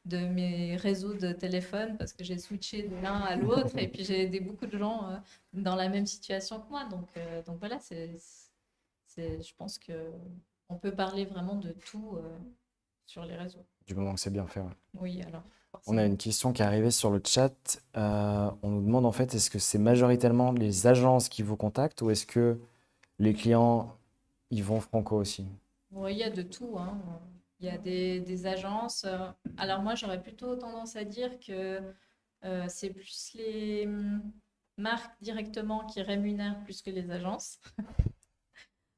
Speaker 1: de mes réseaux de téléphone parce que j'ai switché de l'un à l'autre et puis j'ai aidé beaucoup de gens dans la même situation que moi. Donc voilà, je pense qu'on peut parler vraiment de tout sur les réseaux.
Speaker 3: Du moment que c'est bien fait, ouais.
Speaker 1: Oui, alors,
Speaker 3: On a
Speaker 1: forcément.
Speaker 3: une question qui est arrivée sur le chat. On nous demande en fait, est-ce que c'est majoritairement les agences qui vous contactent ou est-ce que les clients, ils vont franco aussi?
Speaker 1: Oui, il y a de tout, hein. Il y a des agences. Alors moi, j'aurais plutôt tendance à dire que c'est plus les marques directement qui rémunèrent plus que les agences.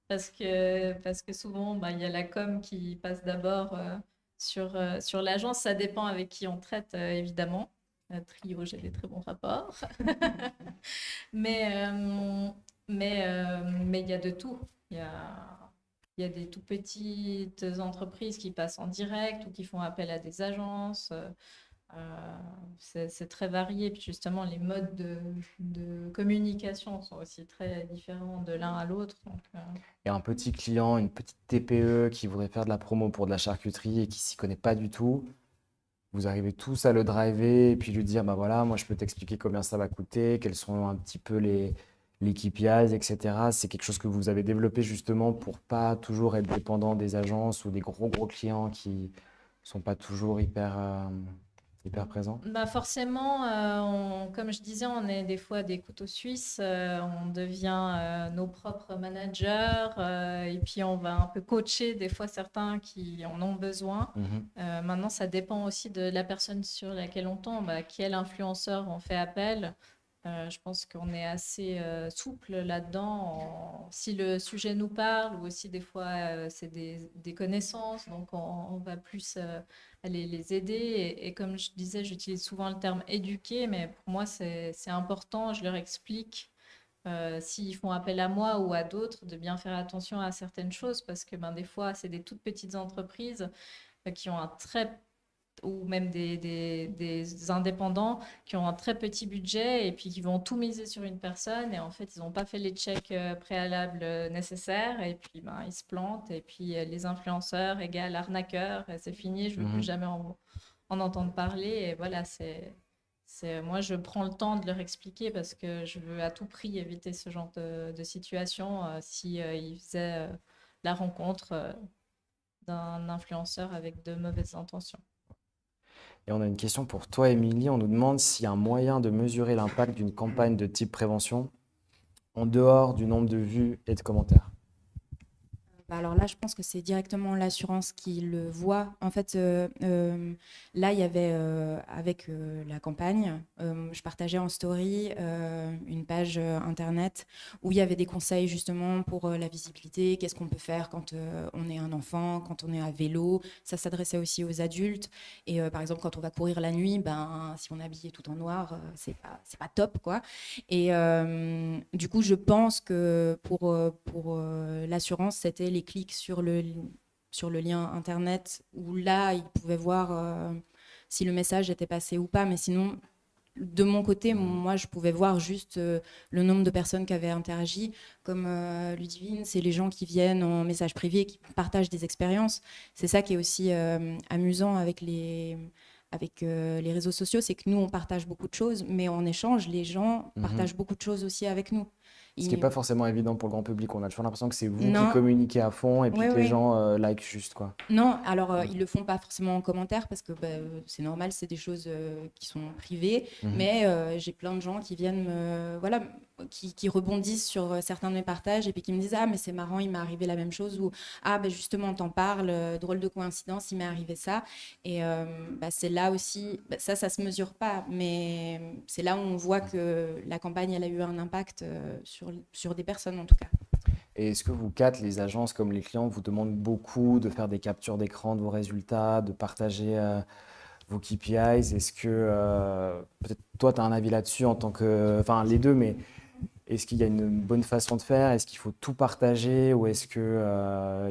Speaker 1: Parce que souvent, bah, il y a la com qui passe d'abord sur l'agence. Ça dépend avec qui on traite, évidemment. Trio, j'ai des très bons rapports. Mais mais il y a de tout. Il y a des tout petites entreprises qui passent en direct ou qui font appel à des agences. C'est très varié. Puis justement, les modes de communication sont aussi très différents de l'un à l'autre.
Speaker 3: Et un petit client, une petite TPE qui voudrait faire de la promo pour de la charcuterie et qui s'y connaît pas du tout, vous arrivez tous à le driver et puis lui dire, bah voilà, moi je peux t'expliquer combien ça va coûter, quels sont un petit peu les KPIs, etc. C'est quelque chose que vous avez développé justement pour pas toujours être dépendant des agences ou des gros clients qui sont pas toujours hyper présents.
Speaker 1: Bah forcément, comme je disais, on est des fois des couteaux suisses, on devient nos propres managers et puis on va un peu coacher des fois certains qui en ont besoin.
Speaker 3: Mhm.
Speaker 1: Maintenant, ça dépend aussi de la personne sur laquelle on tombe, à quel influenceur on fait appel. Je pense qu'on est assez souple là-dedans. Si le sujet nous parle ou aussi des fois c'est des connaissances, donc on va plus aller les aider. Et comme je disais, j'utilise souvent le terme éduquer, mais pour moi c'est important. Je leur explique s'ils font appel à moi ou à d'autres de bien faire attention à certaines choses parce que ben, des fois c'est des toutes petites entreprises qui ont un très ou même des indépendants qui ont un très petit budget et puis qui vont tout miser sur une personne et en fait ils n'ont pas fait les checks préalables nécessaires et puis ben, ils se plantent et puis les influenceurs égale arnaqueurs et c'est fini, je ne veux plus
Speaker 3: Mhm.
Speaker 1: jamais en entendre parler et voilà, moi je prends le temps de leur expliquer parce que je veux à tout prix éviter ce genre de situation si ils faisaient la rencontre d'un influenceur avec de mauvaises intentions.
Speaker 3: Et on a une question pour toi, Émilie. On nous demande s'il y a un moyen de mesurer l'impact d'une campagne de type prévention en dehors du nombre de vues et de commentaires.
Speaker 4: Bah alors là, je pense que c'est directement l'assurance qui le voit. En fait, là, il y avait, avec la campagne, je partageais en story une page internet où il y avait des conseils justement pour la visibilité, qu'est-ce qu'on peut faire quand on est un enfant, quand on est à vélo. Ça s'adressait aussi aux adultes. Et par exemple, quand on va courir la nuit, ben, si on est habillé tout en noir, c'est pas top, quoi. Et du coup, je pense que pour l'assurance, c'était les clics sur le lien internet où là, ils pouvaient voir si le message était passé ou pas. Mais sinon, de mon côté, moi, je pouvais voir juste le nombre de personnes qui avaient interagi. Comme Ludivine, c'est les gens qui viennent en message privé, qui partagent des expériences. C'est ça qui est aussi amusant avec les réseaux sociaux, c'est que nous, on partage beaucoup de choses, mais en échange, les gens partagent beaucoup de choses aussi avec nous.
Speaker 3: Ce qui n'est pas forcément évident pour le grand public. On a toujours l'impression que c'est vous qui
Speaker 4: Non.
Speaker 3: communiquez à fond et puis
Speaker 4: Oui,
Speaker 3: que les
Speaker 4: oui.
Speaker 3: gens like juste, quoi.
Speaker 4: Non, alors ils le font pas forcément en commentaire parce que c'est normal, c'est des choses qui sont privées, mais j'ai plein de gens qui viennent voilà, qui rebondissent sur certains de mes partages et puis qui me disent ah mais c'est marrant, il m'est arrivé la même chose ou ah ben justement on t'en parle, drôle de coïncidence, il m'est arrivé ça et c'est là aussi ça se mesure pas, mais c'est là où on voit que la campagne elle a eu un impact sur des personnes en tout cas.
Speaker 3: Et est-ce que vous quatre, les agences comme les clients, vous demandent beaucoup de faire des captures d'écran de vos résultats, de partager vos KPIs? Est-ce que, peut-être toi, tu as un avis là-dessus en tant que... Enfin, les deux, mais est-ce qu'il y a une bonne façon de faire? Est-ce qu'il faut tout partager? Ou est-ce qu'il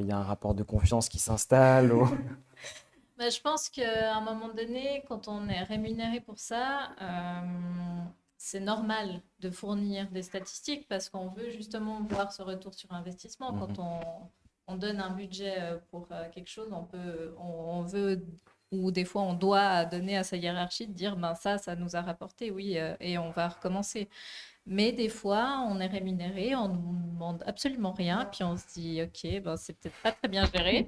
Speaker 3: y a un rapport de confiance qui s'installe ou...
Speaker 1: Je pense qu'à un moment donné, quand on est rémunéré pour ça, c'est normal de fournir des statistiques parce qu'on veut justement voir ce retour sur investissement. Quand on donne un budget pour quelque chose, on veut, ou des fois on doit donner à sa hiérarchie de dire ça nous a rapporté, oui, et on va recommencer. Mais des fois, on est rémunéré, on ne nous demande absolument rien, puis on se dit, OK, c'est peut-être pas très bien géré.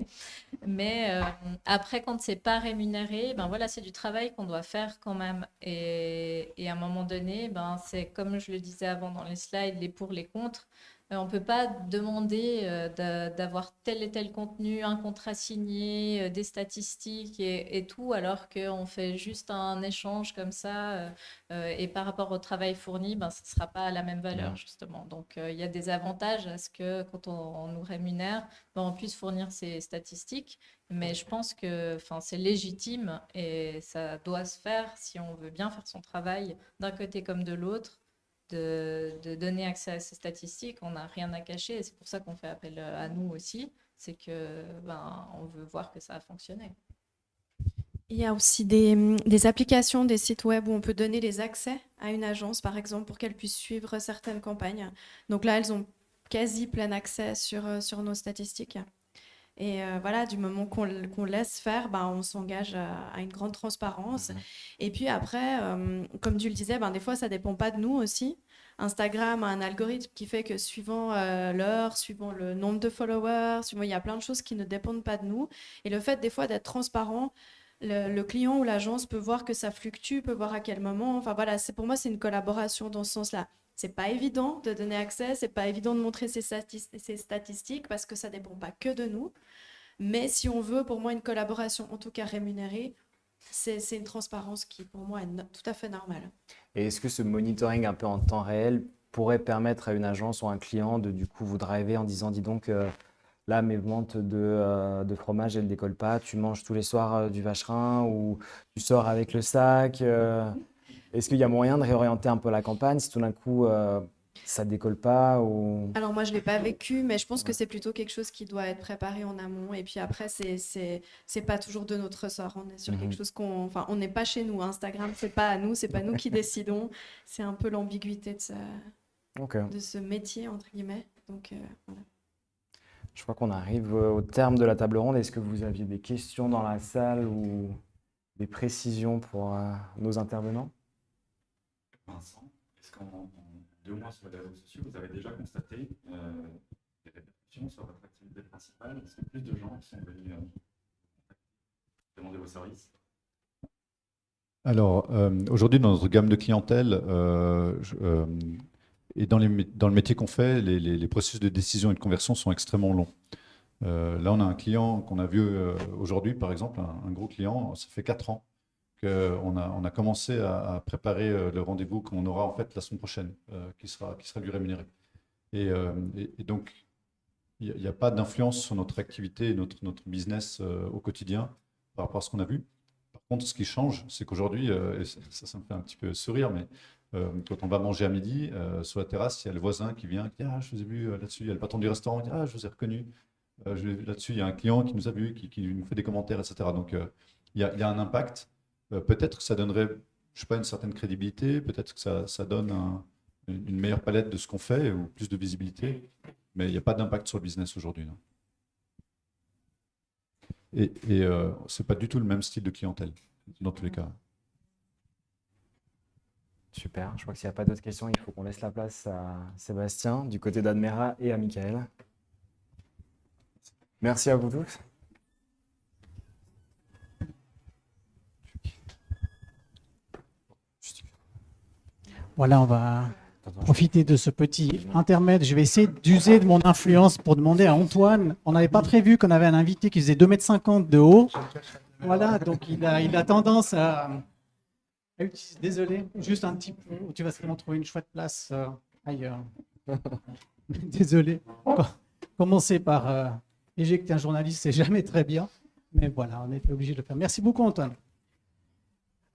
Speaker 1: Mais après, quand c'est pas rémunéré, voilà, c'est du travail qu'on doit faire quand même. Et à un moment donné, c'est comme je le disais avant dans les slides, les pour, les contre. On ne peut pas demander d'avoir tel et tel contenu, un contrat signé, des statistiques et tout, alors qu'on fait juste un échange comme ça. Et par rapport au travail fourni, ce ne sera pas à la même valeur, justement. Donc, il y a des avantages à ce que quand on nous rémunère, on puisse fournir ces statistiques. Mais je pense que c'est légitime et ça doit se faire si on veut bien faire son travail d'un côté comme de l'autre. De donner accès à ces statistiques, on n'a rien à cacher et c'est pour ça qu'on fait appel à nous aussi, c'est que on veut voir que ça a fonctionné.
Speaker 5: Il y a aussi des applications, des sites web où on peut donner les accès à une agence, par exemple, pour qu'elle puisse suivre certaines campagnes. Donc là, elles ont quasi plein accès sur nos statistiques. Et voilà, du moment qu'on laisse faire, on s'engage à une grande transparence. Et puis après, comme tu le disais, des fois, ça ne dépend pas de nous aussi. Instagram a un algorithme qui fait que suivant l'heure, suivant le nombre de followers, il y a plein de choses qui ne dépendent pas de nous. Et le fait, des fois, d'être transparent, le client ou l'agence peut voir que ça fluctue, peut voir à quel moment. Enfin voilà, pour moi, c'est une collaboration dans ce sens-là. C'est pas évident de donner accès, c'est pas évident de montrer ses statistiques parce que ça dépend pas que de nous. Mais si on veut, pour moi, une collaboration, en tout cas rémunérée, c'est une transparence qui, pour moi, est tout à fait normale.
Speaker 3: Et est-ce que ce monitoring un peu en temps réel pourrait permettre à une agence ou un client de du coup vous driver en disant, dis donc, là, mes ventes de fromage, elles ne décollent pas, tu manges tous les soirs du vacherin ou tu sors avec le sac Est-ce qu'il y a moyen de réorienter un peu la campagne si tout d'un coup ça décolle pas ou...
Speaker 5: Alors moi, je ne l'ai pas vécu, mais je pense que c'est plutôt quelque chose qui doit être préparé en amont. Et puis après, c'est pas toujours de notre ressort. On est sur quelque chose on n'est pas chez nous. Instagram, c'est pas à nous, c'est pas nous qui décidons. C'est un peu l'ambiguïté de ce métier, entre guillemets. Donc voilà.
Speaker 3: Je crois qu'on arrive au terme de la table ronde. Est-ce que vous aviez des questions dans la salle ou des précisions pour nos intervenants?
Speaker 7: Vincent, est-ce qu'en 2 mois sur les réseaux sociaux, vous avez déjà constaté des répercussions sur votre activité principale? Est-ce que plus de gens sont venus demander vos services? Alors, aujourd'hui, dans notre gamme de clientèle, et dans le métier qu'on fait, les processus de décision et de conversion sont extrêmement longs. Là, on a un client qu'on a vu aujourd'hui, par exemple, un gros client, ça fait 4 ans qu'on a commencé à préparer le rendez-vous qu'on aura en fait la semaine prochaine, qui sera lui rémunéré. Et donc, il n'y a pas d'influence sur notre activité et notre business au quotidien par rapport à ce qu'on a vu. Par contre, ce qui change, c'est qu'aujourd'hui, et ça me fait un petit peu sourire, mais quand on va manger à midi, sur la terrasse, il y a le voisin qui vient, qui dit « Ah, je vous ai vu là-dessus », il y a le patron du restaurant qui dit « Ah, je vous ai reconnu ». Là-dessus, il y a un client qui nous a vu, qui nous fait des commentaires, etc. Donc, il y a un impact. Peut-être que ça donnerait je sais pas, une certaine crédibilité, peut-être que ça donne une meilleure palette de ce qu'on fait ou plus de visibilité, mais il n'y a pas d'impact sur le business aujourd'hui. Non. Et c'est pas du tout le même style de clientèle, dans tous les cas.
Speaker 3: Super. Je crois que s'il n'y a pas d'autres questions, il faut qu'on laisse la place à Sébastien, du côté d'Admera, et à Michael. Merci à vous tous.
Speaker 8: Voilà, on va profiter de ce petit intermède. Je vais essayer d'user de mon influence pour demander à Antoine. On n'avait pas prévu qu'on avait un invité qui faisait 2,50 m de haut. Voilà, donc il a tendance à utiliser. Désolé, juste un petit peu. Tu vas certainement trouver une chouette place ailleurs. Désolé. Commencer par éjecter un journaliste, c'est jamais très bien. Mais voilà, on était obligé de le faire. Merci beaucoup, Antoine.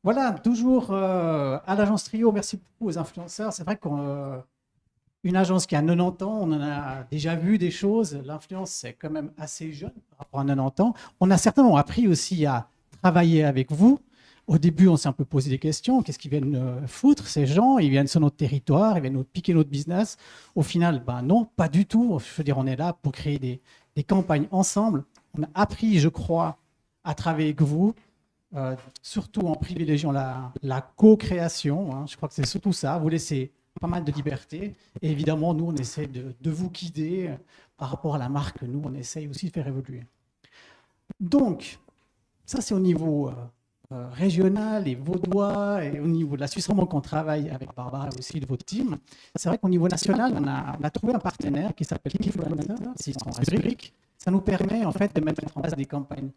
Speaker 8: Voilà, toujours à l'agence Trio, merci beaucoup aux influenceurs. C'est vrai qu'une agence qui a 90 ans, on en a déjà vu des choses. L'influence, c'est quand même assez jeune par rapport à 90 ans. On a certainement appris aussi à travailler avec vous. Au début, on s'est un peu posé des questions. Qu'est-ce qu'ils viennent foutre, ces gens? Ils viennent sur notre territoire, ils viennent nous piquer notre business. Au final, ben non, pas du tout. Je veux dire, on est là pour créer des campagnes ensemble. On a appris, je crois, à travailler avec vous. Surtout en privilégiant la co-création. Hein. Je crois que c'est surtout ça. Vous laissez pas mal de liberté. Et évidemment, nous, on essaie de vous guider par rapport à la marque que nous, on essaye aussi de faire évoluer. Donc, ça, c'est au niveau régional et vaudois et au niveau de la Suisse romande qu'on travaille avec Barbara aussi de votre team. C'est vrai qu'au niveau national, on a trouvé un partenaire qui s'appelle Influencer, c'est en Zurich. Ça nous permet en fait de mettre en place des campagnes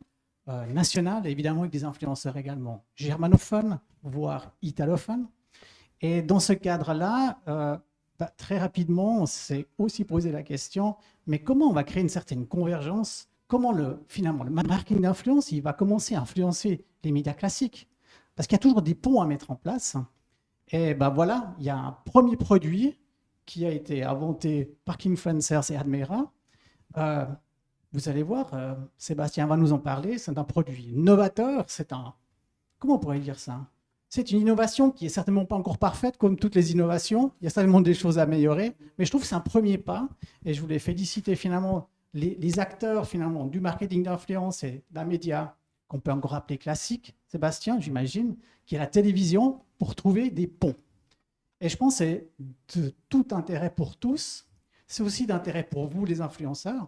Speaker 8: nationales, et évidemment avec des influenceurs également germanophones, voire italophones. Et dans ce cadre-là, très rapidement, on s'est aussi posé la question, mais comment on va créer une certaine convergence? Comment finalement le marketing d'influence, il va commencer à influencer les médias classiques? Parce qu'il y a toujours des ponts à mettre en place. Et ben voilà, il y a un premier produit qui a été inventé par Kingfluencers et Admera. Vous allez voir, Sébastien va nous en parler. C'est un produit novateur. Comment on pourrait dire ça? C'est une innovation qui est certainement pas encore parfaite, comme toutes les innovations. Il y a certainement des choses à améliorer, mais je trouve que c'est un premier pas. Et je voulais féliciter finalement les acteurs finalement du marketing d'influence et d'un média qu'on peut encore appeler classique, Sébastien, j'imagine, qui est la télévision, pour trouver des ponts. Et je pense que c'est de tout intérêt pour tous. C'est aussi d'intérêt pour vous, les influenceurs,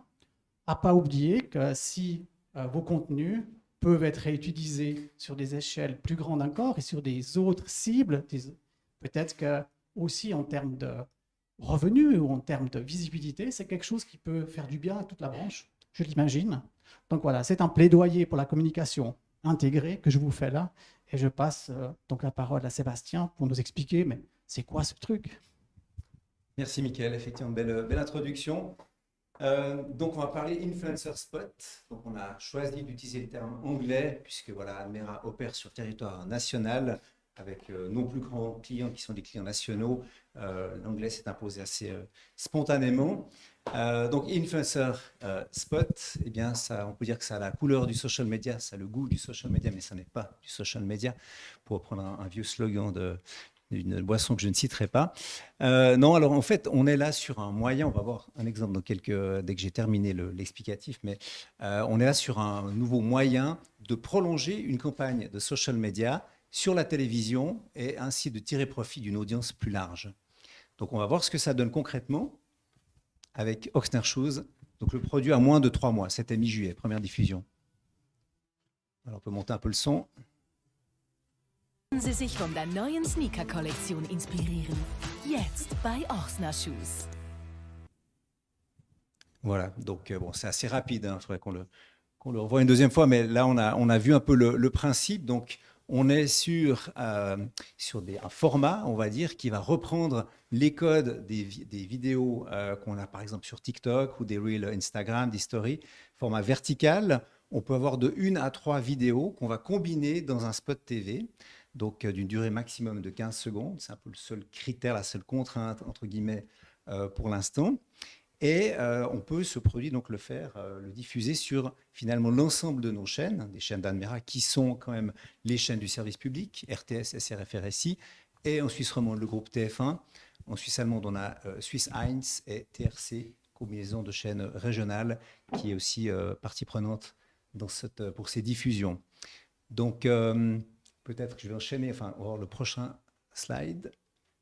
Speaker 8: à ne pas oublier que si vos contenus peuvent être réutilisés sur des échelles plus grandes encore et sur des autres cibles, peut-être que aussi en termes de revenus ou en termes de visibilité, c'est quelque chose qui peut faire du bien à toute la branche, je l'imagine. Donc voilà, c'est un plaidoyer pour la communication intégrée que je vous fais là. Et je passe donc la parole à Sébastien pour nous expliquer, mais c'est quoi ce truc?
Speaker 9: Merci Mickaël, effectivement, belle introduction. Donc on va parler Influencer Spot. Donc on a choisi d'utiliser le terme anglais puisque voilà, Admera opère sur territoire national avec nos plus grands clients qui sont des clients nationaux. L'anglais s'est imposé assez spontanément. Donc Influencer Spot, eh bien ça, on peut dire que ça a la couleur du social media, ça a le goût du social media, mais ça n'est pas du social media, pour reprendre un vieux slogan d'une boisson que je ne citerai pas. Non, alors en fait, on est là sur un moyen, on va voir un exemple dès que j'ai terminé l'explicatif, mais on est là sur un nouveau moyen de prolonger une campagne de social media sur la télévision et ainsi de tirer profit d'une audience plus large. Donc on va voir ce que ça donne concrètement avec Ochsner Shoes. Donc le produit a moins de 3 mois, c'était mi-juillet, première diffusion. Alors on peut monter un peu le son.
Speaker 10: Lassen Sie sich von der neuen Sneaker-Kollektion inspirieren. Jetzt bei Ochsner Shoes.
Speaker 9: Voilà, donc bon, c'est assez rapide, il faudrait qu'on le revoie une deuxième fois, mais là on a vu un peu le principe. Donc on est sur un format, on va dire, qui va reprendre les codes des vidéos qu'on a par exemple sur TikTok ou des Reels Instagram, des stories, format vertical. On peut avoir de 1 à 3 vidéos qu'on va combiner dans un spot TV. Donc d'une durée maximum de 15 secondes. C'est un peu le seul critère, la seule contrainte, entre guillemets, pour l'instant. Et on peut ce produit donc le diffuser sur finalement l'ensemble de nos chaînes, des chaînes d'Admera qui sont quand même les chaînes du service public, RTS, SRF, RSI, et en Suisse romande le groupe TF1. En Suisse allemande, on a Suisse 1 et TRC, combinaison de chaînes régionales, qui est aussi partie prenante pour ces diffusions. Donc peut-être que je vais enchaîner, on va voir le prochain slide.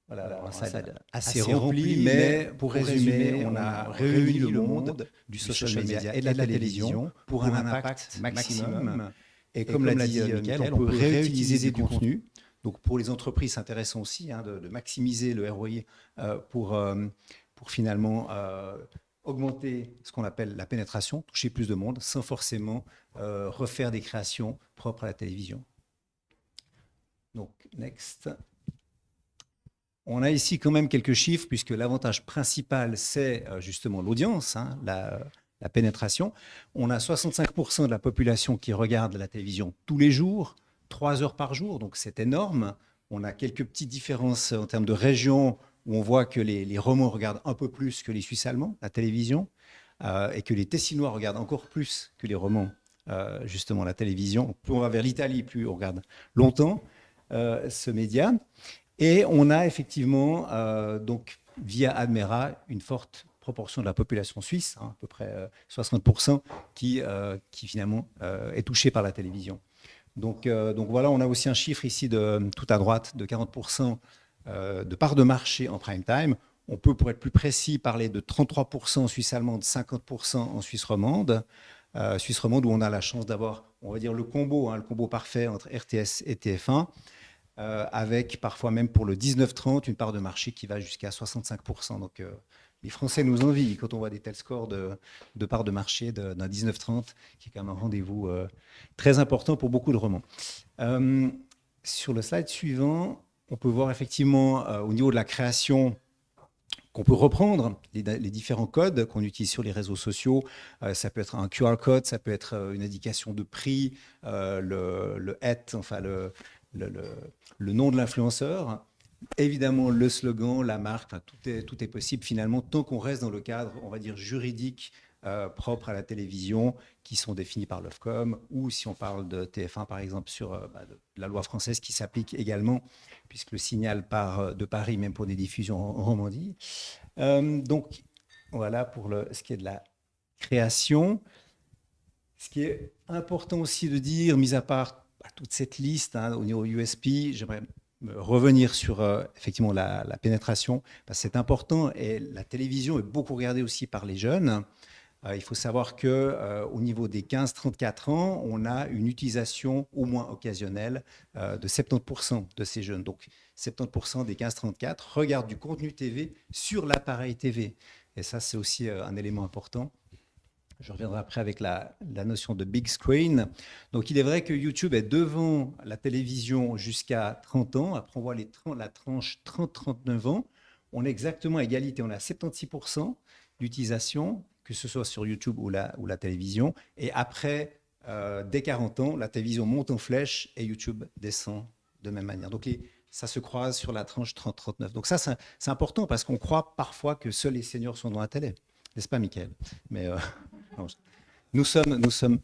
Speaker 9: Voilà, un slide assez rempli, mais pour résumer, on a réuni le monde du social media et de la télévision pour un impact maximum. Et comme l'a dit Mickaël, on peut réutiliser du contenu. Donc pour les entreprises, c'est intéressant aussi de maximiser le ROI pour finalement augmenter ce qu'on appelle la pénétration, toucher plus de monde, sans forcément refaire des créations propres à la télévision. Donc, next. On a ici quand même quelques chiffres, puisque l'avantage principal, c'est justement l'audience, la pénétration. On a 65% de la population qui regarde la télévision tous les jours, 3 heures par jour, donc c'est énorme. On a quelques petites différences en termes de région, où on voit que les Romands regardent un peu plus que les Suisses allemands, la télévision, et que les Tessinois regardent encore plus que les Romands, justement, la télévision. Plus on va vers l'Italie, plus on regarde longtemps ce média. Et on a effectivement, donc, via Admera, une forte proportion de la population suisse, à peu près 60%, qui finalement est touchée par la télévision. Donc voilà, on a aussi un chiffre ici tout à droite de 40% de part de marché en prime time. On peut, pour être plus précis, parler de 33% en Suisse allemande, 50% en Suisse romande. Suisse romande où on a la chance d'avoir, on va dire, le combo parfait entre RTS et TF1, avec parfois même pour le 19-30 une part de marché qui va jusqu'à 65%. Donc les Français nous envient quand on voit des tels scores de part de marché d'un 19-30, qui est quand même un rendez-vous très important pour beaucoup de romans. Sur le slide suivant, on peut voir effectivement au niveau de la création qu'on peut reprendre les différents codes qu'on utilise sur les réseaux sociaux. Ça peut être un QR code, ça peut être une indication de prix, le « enfin le nom de l'influenceur. Évidemment, le slogan, la marque, tout est possible finalement, tant qu'on reste dans le cadre, on va dire, juridique propre à la télévision, qui sont définis par l'Ofcom, ou si on parle de TF1, par exemple, sur de la loi française qui s'applique également, puisque le signal part de Paris, même pour des diffusions en Romandie. Donc, voilà pour ce qui est de la création. Ce qui est important aussi de dire, mis à part toute cette liste au niveau USP, j'aimerais revenir sur effectivement la pénétration, parce que c'est important, et la télévision est beaucoup regardée aussi par les jeunes. Il faut savoir qu'au niveau des 15-34 ans, on a une utilisation au moins occasionnelle de 70% de ces jeunes. Donc 70% des 15-34 regardent du contenu TV sur l'appareil TV. Et ça, c'est aussi un élément important. Je reviendrai après avec la notion de big screen. Donc, il est vrai que YouTube est devant la télévision jusqu'à 30 ans. Après, on voit la tranche 30-39 ans. On est exactement à égalité. On a 76% d'utilisation, que ce soit sur YouTube ou la télévision. Et après, dès 40 ans, la télévision monte en flèche et YouTube descend de même manière. Donc, ça se croise sur la tranche 30-39. Donc, ça, c'est important parce qu'on croit parfois que seuls les seniors sont dans la télé. N'est-ce pas, Mickaël? Mais nous sommes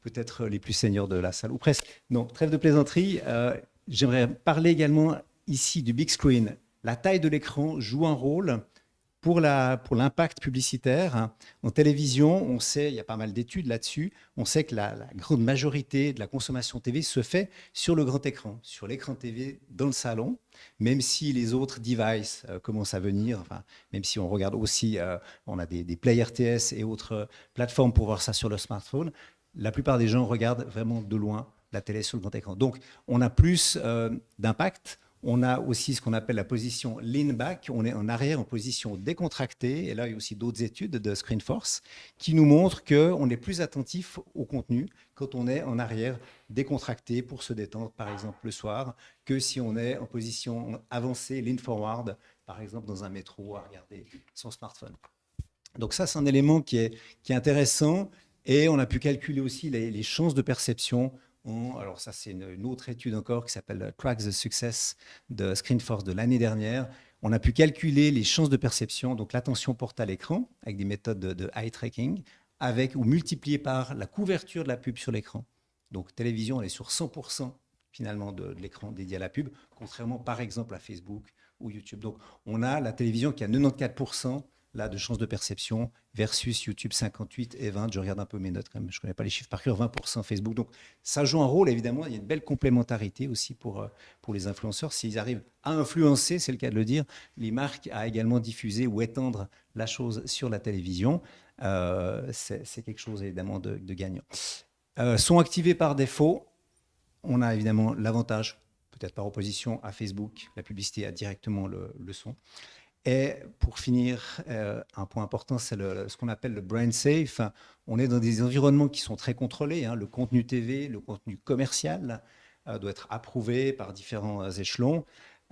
Speaker 9: peut-être les plus seniors de la salle, ou presque. Non, trêve de plaisanterie. J'aimerais parler également ici du big screen. La taille de l'écran joue un rôle pour l'impact publicitaire. En télévision, on sait, il y a pas mal d'études là-dessus, on sait que la grande majorité de la consommation TV se fait sur le grand écran, sur l'écran TV dans le salon, même si les autres devices commencent à venir, enfin, même si on regarde aussi, on a des Play RTS et autres plateformes pour voir ça sur le smartphone, la plupart des gens regardent vraiment de loin la télé sur le grand écran. Donc, on a plus d'impact. On a aussi ce qu'on appelle la position lean back. On est en arrière en position décontractée. Et là, il y a aussi d'autres études de ScreenForce qui nous montrent qu'on est plus attentif au contenu quand on est en arrière décontracté pour se détendre, par exemple, le soir, que si on est en position avancée, lean forward, par exemple, dans un métro à regarder son smartphone. Donc ça, c'est un élément qui est intéressant. Et on a pu calculer aussi les chances de perception. Alors ça, c'est une autre étude encore qui s'appelle Track the Success de ScreenForce de l'année dernière. On a pu calculer les chances de perception, donc l'attention portée à l'écran, avec des méthodes de eye tracking, ou multiplié par la couverture de la pub sur l'écran. Donc télévision, on est sur 100% finalement de l'écran dédié à la pub, contrairement par exemple à Facebook ou YouTube. Donc on a la télévision qui a 94% là, de chances de perception versus YouTube 58 et 20. Je regarde un peu mes notes quand même, je ne connais pas les chiffres par cœur, 20% Facebook. Donc ça joue un rôle évidemment, il y a une belle complémentarité aussi pour les influenceurs. S'ils arrivent à influencer, c'est le cas de le dire, les marques à également diffuser ou étendre la chose sur la télévision, c'est quelque chose évidemment de gagnant. Sont activés par défaut. On a évidemment l'avantage, peut-être par opposition à Facebook, la publicité a directement le son. Et pour finir, un point important, c'est ce qu'on appelle le brand safe. On est dans des environnements qui sont très contrôlés. Hein. Le contenu TV, le contenu commercial doit être approuvé par différents échelons.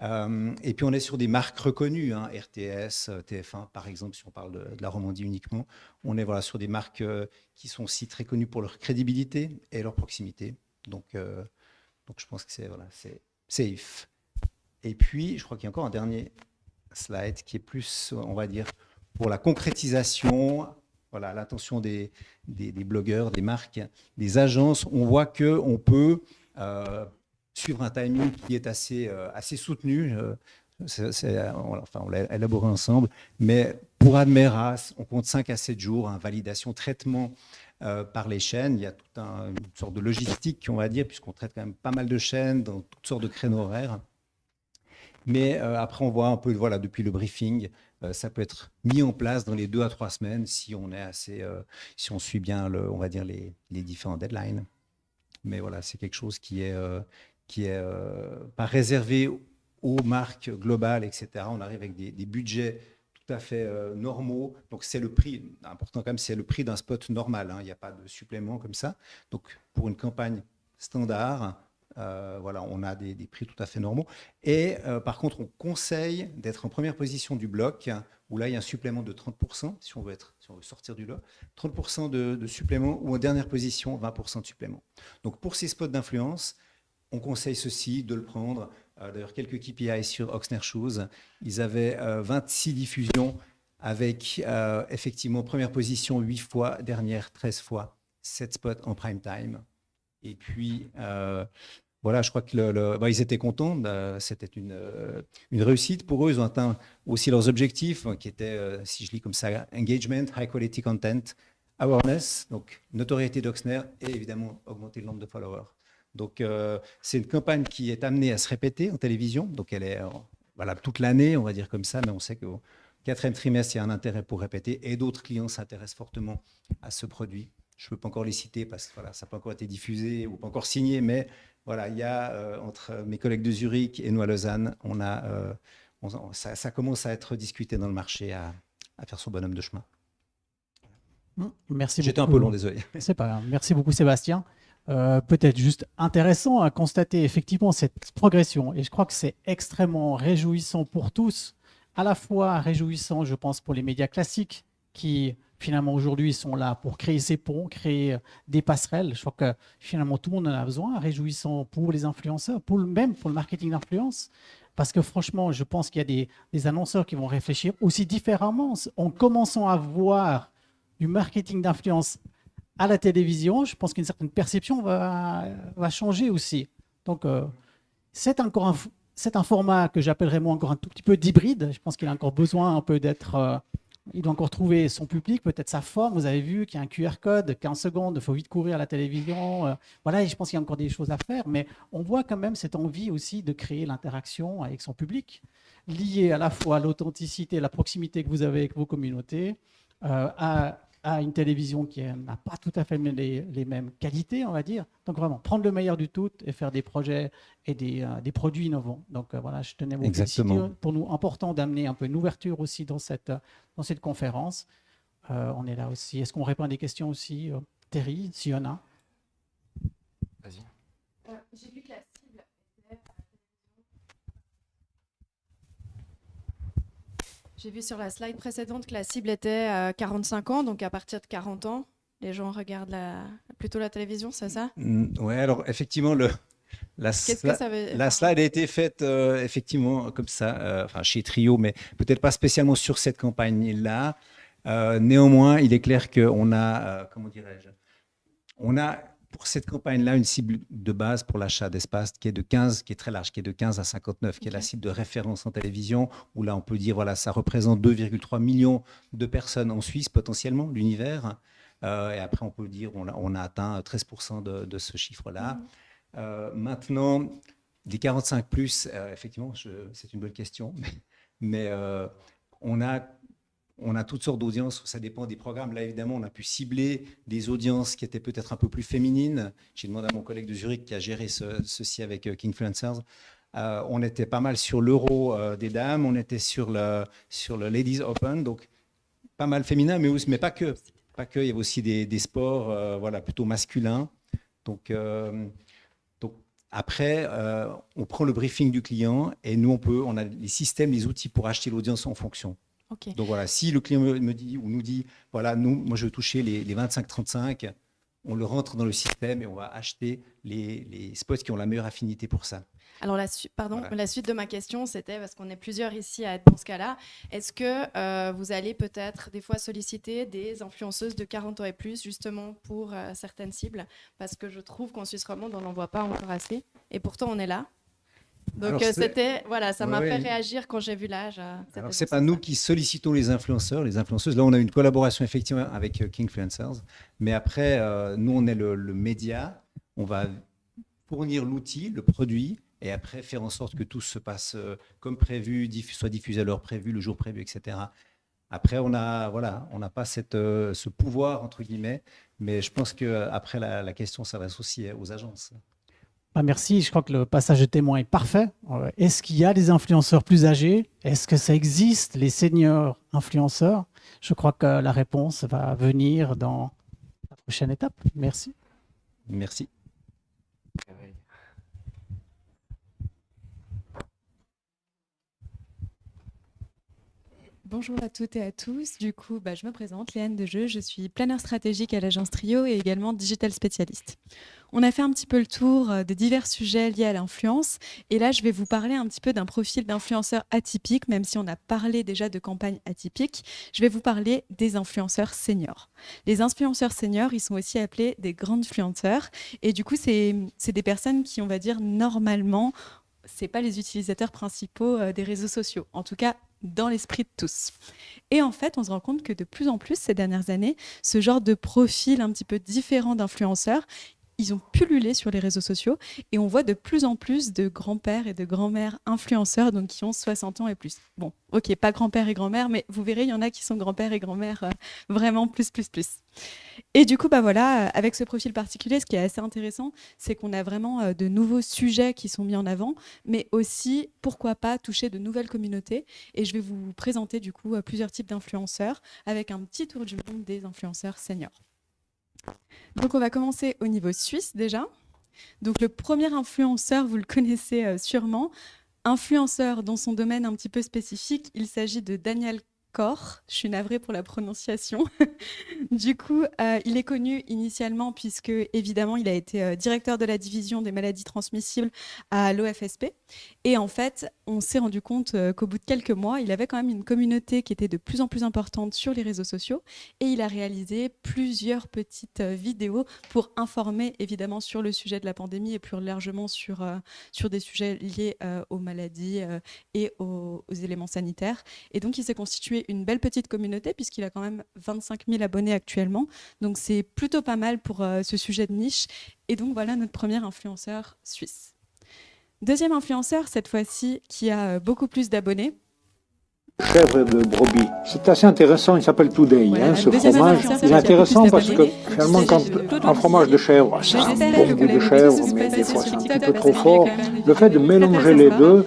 Speaker 9: Et puis on est sur des marques reconnues, hein, RTS, TF1 par exemple, si on parle de la Romandie uniquement. On est voilà, sur des marques qui sont aussi très connues pour leur crédibilité et leur proximité. Donc je pense que c'est voilà, safe. Et puis je crois qu'il y a encore un dernier slide qui est plus, on va dire, pour la concrétisation, voilà, l'attention des blogueurs, des marques, des agences. On voit qu'on peut suivre un timing qui est assez soutenu. On l'a élaboré ensemble. Mais pour Admeras, on compte 5 à 7 jours, hein, validation, traitement par les chaînes. Il y a toute une sorte de logistique, on va dire, puisqu'on traite quand même pas mal de chaînes dans toutes sortes de créneaux horaires. Mais après, on voit un peu, voilà, depuis le briefing, ça peut être mis en place dans les 2 à 3 semaines si on est si on suit bien, on va dire, les différents deadlines. Mais voilà, c'est quelque chose qui est pas réservé aux marques globales, etc. On arrive avec des budgets tout à fait normaux. Donc, c'est le prix, important quand même, c'est le prix d'un spot normal. Hein. Il n'y a pas de supplément comme ça. Donc, pour une campagne standard, voilà, on a des prix tout à fait normaux. Et par contre, on conseille d'être en première position du bloc, où là, il y a un supplément de 30%, si on veut sortir du lot, 30% de supplément, ou en dernière position, 20% de supplément. Donc, pour ces spots d'influence, on conseille ceci, de le prendre. D'ailleurs, quelques KPI sur Ochsner Shoes. Ils avaient 26 diffusions avec, effectivement, première position 8 fois, dernière 13 fois, 7 spots en prime time. Et puis, voilà, je crois que ils étaient contents. C'était une réussite pour eux. Ils ont atteint aussi leurs objectifs, qui étaient, si je lis comme ça, engagement, high quality content, awareness, donc notoriété d'Ochsner et évidemment augmenter le nombre de followers. Donc, c'est une campagne qui est amenée à se répéter en télévision. Donc, elle est valable toute l'année, on va dire comme ça, mais on sait qu'au 4e trimestre, il y a un intérêt pour répéter et d'autres clients s'intéressent fortement à ce produit. Je ne peux pas encore les citer parce que voilà, ça n'a pas encore été diffusé ou pas encore signé, mais voilà, il y a entre mes collègues de Zurich et nous à Lausanne, ça commence à être discuté dans le marché, à faire son bonhomme de chemin.
Speaker 8: Merci beaucoup.
Speaker 9: J'étais un peu long, désolé.
Speaker 8: C'est pas grave. Merci beaucoup, Sébastien. Peut-être juste intéressant à constater effectivement cette progression. Et je crois que c'est extrêmement réjouissant pour tous, à la fois réjouissant, je pense, pour les médias classiques qui finalement aujourd'hui sont là pour créer ces ponts, créer des passerelles. Je crois que finalement tout le monde en a besoin, réjouissant pour les influenceurs, même pour le marketing d'influence. Parce que franchement, je pense qu'il y a des annonceurs qui vont réfléchir aussi différemment en commençant à voir du marketing d'influence à la télévision. Je pense qu'une certaine perception va changer aussi. Donc, c'est un format que j'appellerais moi encore un tout petit peu d'hybride. Je pense qu'il a encore besoin un peu d'être... il doit encore trouver son public, peut-être sa forme. Vous avez vu qu'il y a un QR code, 15 secondes, il faut vite courir à la télévision. Voilà, et je pense qu'il y a encore des choses à faire. Mais on voit quand même cette envie aussi de créer l'interaction avec son public, liée à la fois à l'authenticité, la proximité que vous avez avec vos communautés, à une télévision qui n'a pas tout à fait les mêmes qualités, on va dire. Donc vraiment, prendre le meilleur du tout et faire des projets et des produits innovants. Donc voilà, je tenais à vous féliciter. Pour nous, important d'amener un peu une ouverture aussi dans cette conférence. On est là aussi. Est-ce qu'on répond à des questions aussi, Terry, s'il y en a?
Speaker 3: Vas-y.
Speaker 5: J'ai vu que la cible était... J'ai vu sur la slide précédente que la cible était à 45 ans, donc à partir de 40 ans, les gens regardent plutôt la télévision, c'est ça?
Speaker 9: Ouais, alors effectivement,
Speaker 5: Qu'est-ce que ça veut
Speaker 9: La slide a été faite effectivement comme ça, enfin chez Trio, mais peut-être pas spécialement sur cette campagne-là. Néanmoins, il est clair qu'on a, comment dirais-je, on a pour cette campagne-là une cible de base pour l'achat d'espace qui est très large, qui est de 15 à 59, qui est la cible de référence en télévision, où là on peut dire voilà, ça représente 2,3 millions de personnes en Suisse potentiellement, l'univers. Et après on peut dire on a atteint 13% de ce chiffre-là. Maintenant, des 45 plus, effectivement, c'est une bonne question, mais on a toutes sortes d'audiences, ça dépend des programmes. Là, évidemment, on a pu cibler des audiences qui étaient peut-être un peu plus féminines. J'ai demandé à mon collègue de Zurich qui a géré ceci avec Kingfluencers. On était pas mal sur l'Euro des dames, on était sur le Ladies Open, donc pas mal féminin, mais pas que. Pas que, il y avait aussi des sports voilà, plutôt masculins. Donc après, on prend le briefing du client et nous, on a les systèmes, les outils pour acheter l'audience en fonction.
Speaker 5: Okay.
Speaker 9: Donc voilà, si le client me dit ou nous dit, voilà, moi je veux toucher les 25-35, on le rentre dans le système et on va acheter les spots qui ont la meilleure affinité pour ça.
Speaker 5: Alors la suite de ma question, c'était, parce qu'on est plusieurs ici à être dans ce cas-là, est-ce que vous allez peut-être des fois solliciter des influenceuses de 40 ans et plus, justement pour certaines cibles? Parce que je trouve qu'en Suisse romande, on n'en voit pas encore assez. Et pourtant, on est là. Donc c'était, voilà, ça m'a fait réagir quand j'ai vu l'âge.
Speaker 9: Alors c'est pas nous qui sollicitons les influenceurs, les influenceuses. Là, on a une collaboration effectivement avec Kingfluencers, mais après, nous, on est le média. On va fournir l'outil, le produit, et après faire en sorte que tout se passe comme prévu, soit diffusé à l'heure prévue, le jour prévu, etc. Après, on n'a pas ce pouvoir entre guillemets, mais je pense que après la question s'adresse aussi aux agences.
Speaker 8: Merci, je crois que le passage de témoin est parfait. Est-ce qu'il y a des influenceurs plus âgés? Est-ce que ça existe, les seniors influenceurs? Je crois que la réponse va venir dans la prochaine étape. Merci.
Speaker 9: Merci.
Speaker 11: Bonjour à toutes et à tous. Du coup, je me présente, Léane Dejeu. Je suis planeur stratégique à l'agence Trio et également digital spécialiste. On a fait un petit peu le tour de divers sujets liés à l'influence. Et là, je vais vous parler un petit peu d'un profil d'influenceur atypique, même si on a parlé déjà de campagne atypique. Je vais vous parler des influenceurs seniors. Les influenceurs seniors, ils sont aussi appelés des grands influenceurs. Et du coup, c'est des personnes qui, on va dire, normalement, c'est pas les utilisateurs principaux des réseaux sociaux. En tout cas, dans l'esprit de tous. Et en fait, on se rend compte que de plus en plus, ces dernières années, ce genre de profil un petit peu différent d'influenceurs, ils ont pullulé sur les réseaux sociaux et on voit de plus en plus de grands-pères et de grands-mères influenceurs, donc qui ont 60 ans et plus. Bon, ok, pas grand-père et grand-mère, mais vous verrez, il y en a qui sont grands-pères et grand-mères vraiment plus. Et du coup, voilà, avec ce profil particulier, ce qui est assez intéressant, c'est qu'on a vraiment de nouveaux sujets qui sont mis en avant, mais aussi, pourquoi pas, toucher de nouvelles communautés. Et je vais vous présenter du coup plusieurs types d'influenceurs avec un petit tour du monde des influenceurs seniors. Donc on va commencer au niveau suisse déjà. Donc le premier influenceur, vous le connaissez sûrement, influenceur dans son domaine un petit peu spécifique, il s'agit de Daniel Kor. Je suis navrée pour la prononciation. Du coup, il est connu initialement puisque, évidemment, il a été directeur de la division des maladies transmissibles à l'OFSP. Et en fait, on s'est rendu compte qu'au bout de quelques mois, il avait quand même une communauté qui était de plus en plus importante sur les réseaux sociaux. Et il a réalisé plusieurs petites vidéos pour informer, évidemment, sur le sujet de la pandémie et plus largement sur des sujets liés aux maladies et aux éléments sanitaires. Et donc, il s'est constitué une belle petite communauté puisqu'il a quand même 25 000 abonnés actuellement. Donc, c'est plutôt pas mal pour ce sujet de niche. Et donc, voilà notre premier influenceur suisse. Deuxième influenceur, cette fois-ci, qui a beaucoup plus d'abonnés.
Speaker 12: Chèvre de brebis. C'est assez intéressant, il s'appelle Today, ce fromage. Il est intéressant parce que finalement, quand un fromage de chèvre, ça a un bon goût de chèvre, mais des fois c'est un petit peu trop fort. Le fait de mélanger les deux,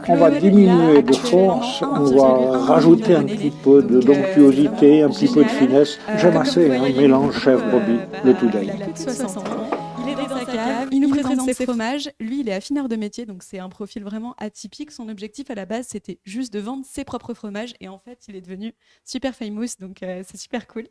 Speaker 12: on va diminuer de force, on va rajouter un petit peu de donctuosité, un petit peu de finesse. J'aime assez un mélange chèvre-brebis, le Today.
Speaker 11: Il nous présente présente ses fromages. Lui, il est affineur de métier, donc c'est un profil vraiment atypique. Son objectif à la base, c'était juste de vendre ses propres fromages. Et en fait, il est devenu super famous, donc c'est super cool.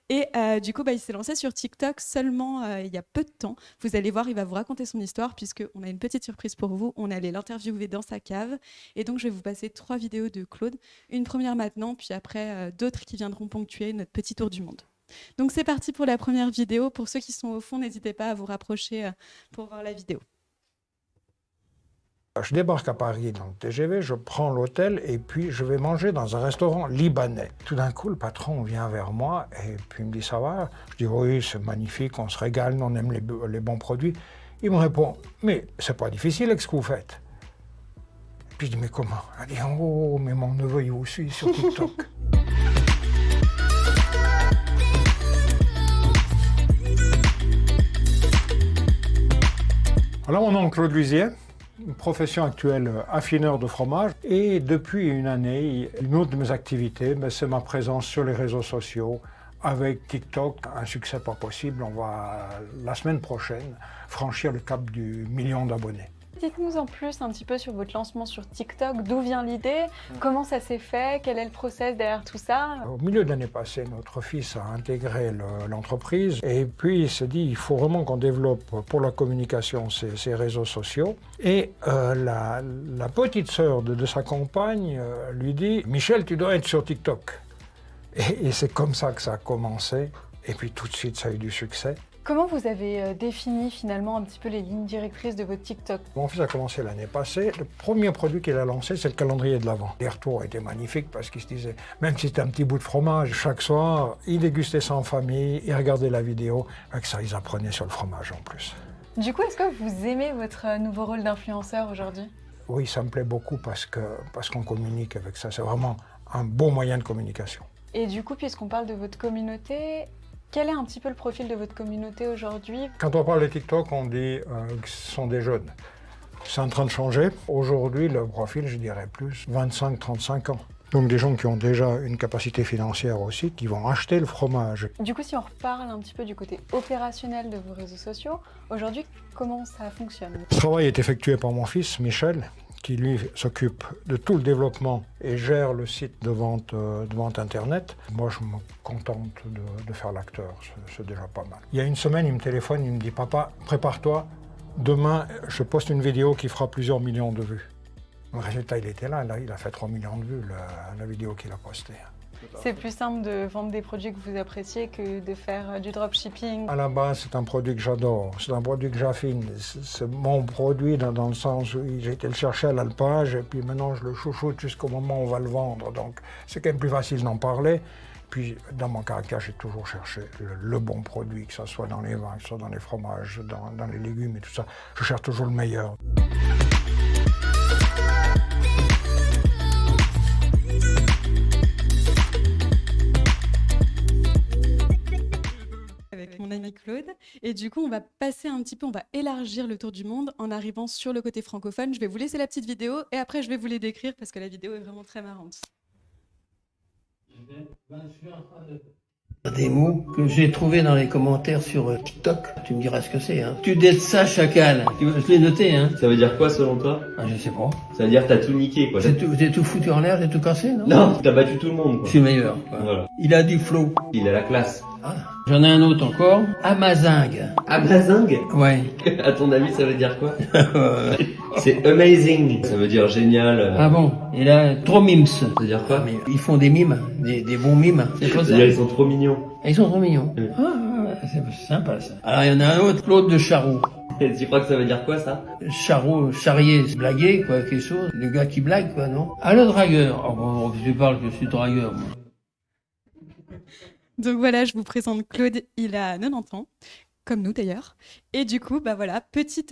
Speaker 11: Et du coup, il s'est lancé sur TikTok seulement il y a peu de temps. Vous allez voir, il va vous raconter son histoire, puisqu'on a une petite surprise pour vous. On est allé l'interviewer dans sa cave. Et donc, je vais vous passer 3 vidéos de Claude. Une première maintenant, puis après, d'autres qui viendront ponctuer notre petit tour du monde. Donc c'est parti pour la première vidéo. Pour ceux qui sont au fond, n'hésitez pas à vous rapprocher pour voir la vidéo.
Speaker 12: Je débarque à Paris dans le TGV, je prends l'hôtel et puis je vais manger dans un restaurant libanais. Tout d'un coup, le patron vient vers moi et puis il me dit « ça va ?» Je dis « oui, c'est magnifique, on se régale, on aime les bons produits ». Il me répond « mais c'est pas difficile avec ce que vous faites ?» Puis je dis « mais comment ?» Elle dit « oh, mais mon neveu, il vous suit sur TikTok. » Alors, mon nom Claude Lusier, profession actuelle affineur de fromage. Et depuis une année, une autre de mes activités, c'est ma présence sur les réseaux sociaux avec TikTok. Un succès pas possible. On va, la semaine prochaine, franchir le cap du 1 million d'abonnés.
Speaker 13: Dites-nous en plus un petit peu sur votre lancement sur TikTok, d'où vient l'idée, comment ça s'est fait, quel est le process derrière tout ça?
Speaker 12: Au milieu de l'année passée, notre fils a intégré l'entreprise et puis il s'est dit il faut vraiment qu'on développe pour la communication ces réseaux sociaux. Et la petite sœur de sa compagne lui dit « Michel, tu dois être sur TikTok ». Et c'est comme ça que ça a commencé et puis tout de suite ça a eu du succès.
Speaker 13: Comment vous avez défini finalement un petit peu les lignes directrices de votre TikTok?
Speaker 12: Mon fils a commencé l'année passée. Le premier produit qu'il a lancé, c'est le calendrier de l'Avent. Les retours étaient magnifiques parce qu'il se disait, même si c'était un petit bout de fromage, chaque soir, il dégustait ça en famille, il regardait la vidéo. Avec ça, ils apprenaient sur le fromage en plus.
Speaker 13: Du coup, est-ce que vous aimez votre nouveau rôle d'influenceur aujourd'hui?
Speaker 12: Oui, ça me plaît beaucoup parce qu'on communique avec ça. C'est vraiment un beau moyen de communication.
Speaker 13: Et du coup, puisqu'on parle de votre communauté, quel est un petit peu le profil de votre communauté aujourd'hui?
Speaker 12: Quand on parle de TikTok, on dit que ce sont des jeunes. C'est en train de changer. Aujourd'hui, le profil, je dirais plus 25-35 ans. Donc des gens qui ont déjà une capacité financière aussi, qui vont acheter le fromage.
Speaker 13: Du coup, si on reparle un petit peu du côté opérationnel de vos réseaux sociaux, aujourd'hui, comment ça fonctionne?
Speaker 12: Le travail est effectué par mon fils, Michel, qui lui s'occupe de tout le développement et gère le site de vente internet. Moi, je me contente de faire l'acteur, c'est déjà pas mal. Il y a une semaine, il me téléphone, il me dit « Papa, prépare-toi, demain, je poste une vidéo qui fera plusieurs millions de vues. » Le résultat, il était là, il a fait 3 millions de vues, la vidéo qu'il a postée.
Speaker 13: C'est plus simple de vendre des produits que vous appréciez que de faire du dropshipping.
Speaker 12: À la base, c'est un produit que j'adore, c'est un produit que j'affine. C'est mon produit dans le sens où j'ai été le chercher à l'alpage et puis maintenant je le chouchoute jusqu'au moment où on va le vendre. Donc c'est quand même plus facile d'en parler. Puis dans mon caractère, j'ai toujours cherché le bon produit, que ce soit dans les vins, que ce soit dans les fromages, dans les légumes et tout ça. Je cherche toujours le meilleur.
Speaker 11: Avec mon ami Claude. Et du coup, on va passer un petit peu, on va élargir le tour du monde en arrivant sur le côté francophone. Je vais vous laisser la petite vidéo et après, je vais vous les décrire parce que la vidéo est vraiment très marrante.
Speaker 14: Des mots que j'ai trouvés dans les commentaires sur TikTok. Tu me diras ce que c'est, hein. Tu dettes ça, chacal. Je l'ai noté, hein.
Speaker 15: Ça veut dire quoi selon toi?
Speaker 14: Je sais pas.
Speaker 15: Ça veut dire que t'as tout niqué, quoi.
Speaker 14: T'es tout foutu en l'air, t'es tout cassé, non?
Speaker 15: Non, t'as battu tout le monde, quoi.
Speaker 14: Je suis meilleur, quoi.
Speaker 15: Voilà.
Speaker 14: Il a du flow.
Speaker 15: Il a la classe.
Speaker 14: Ah. J'en ai un autre encore. Amazingue.
Speaker 15: Amazingue?
Speaker 14: Ouais.
Speaker 15: À ton avis, ça veut dire quoi? C'est amazing. Ça veut dire génial.
Speaker 14: Ah bon? Et là, trop mimes. Ça
Speaker 15: veut dire quoi?
Speaker 14: Ils font des mimes, des bons mimes. C'est pas ça.
Speaker 15: C'est-à-dire ils sont trop mignons.
Speaker 14: Ils sont trop mignons. C'est sympa ça. Alors il y en a un autre, Claude de Charroux.
Speaker 15: Et tu crois que ça veut dire quoi ça?
Speaker 14: Charroux, charrier, blaguer, quoi, quelque chose. Le gars qui blague, quoi, non? Ah, le dragueur. Oh, bon, je parle que je suis dragueur, moi.
Speaker 11: Donc voilà, je vous présente Claude, il a 90 ans, comme nous d'ailleurs. Et du coup, bah voilà, petit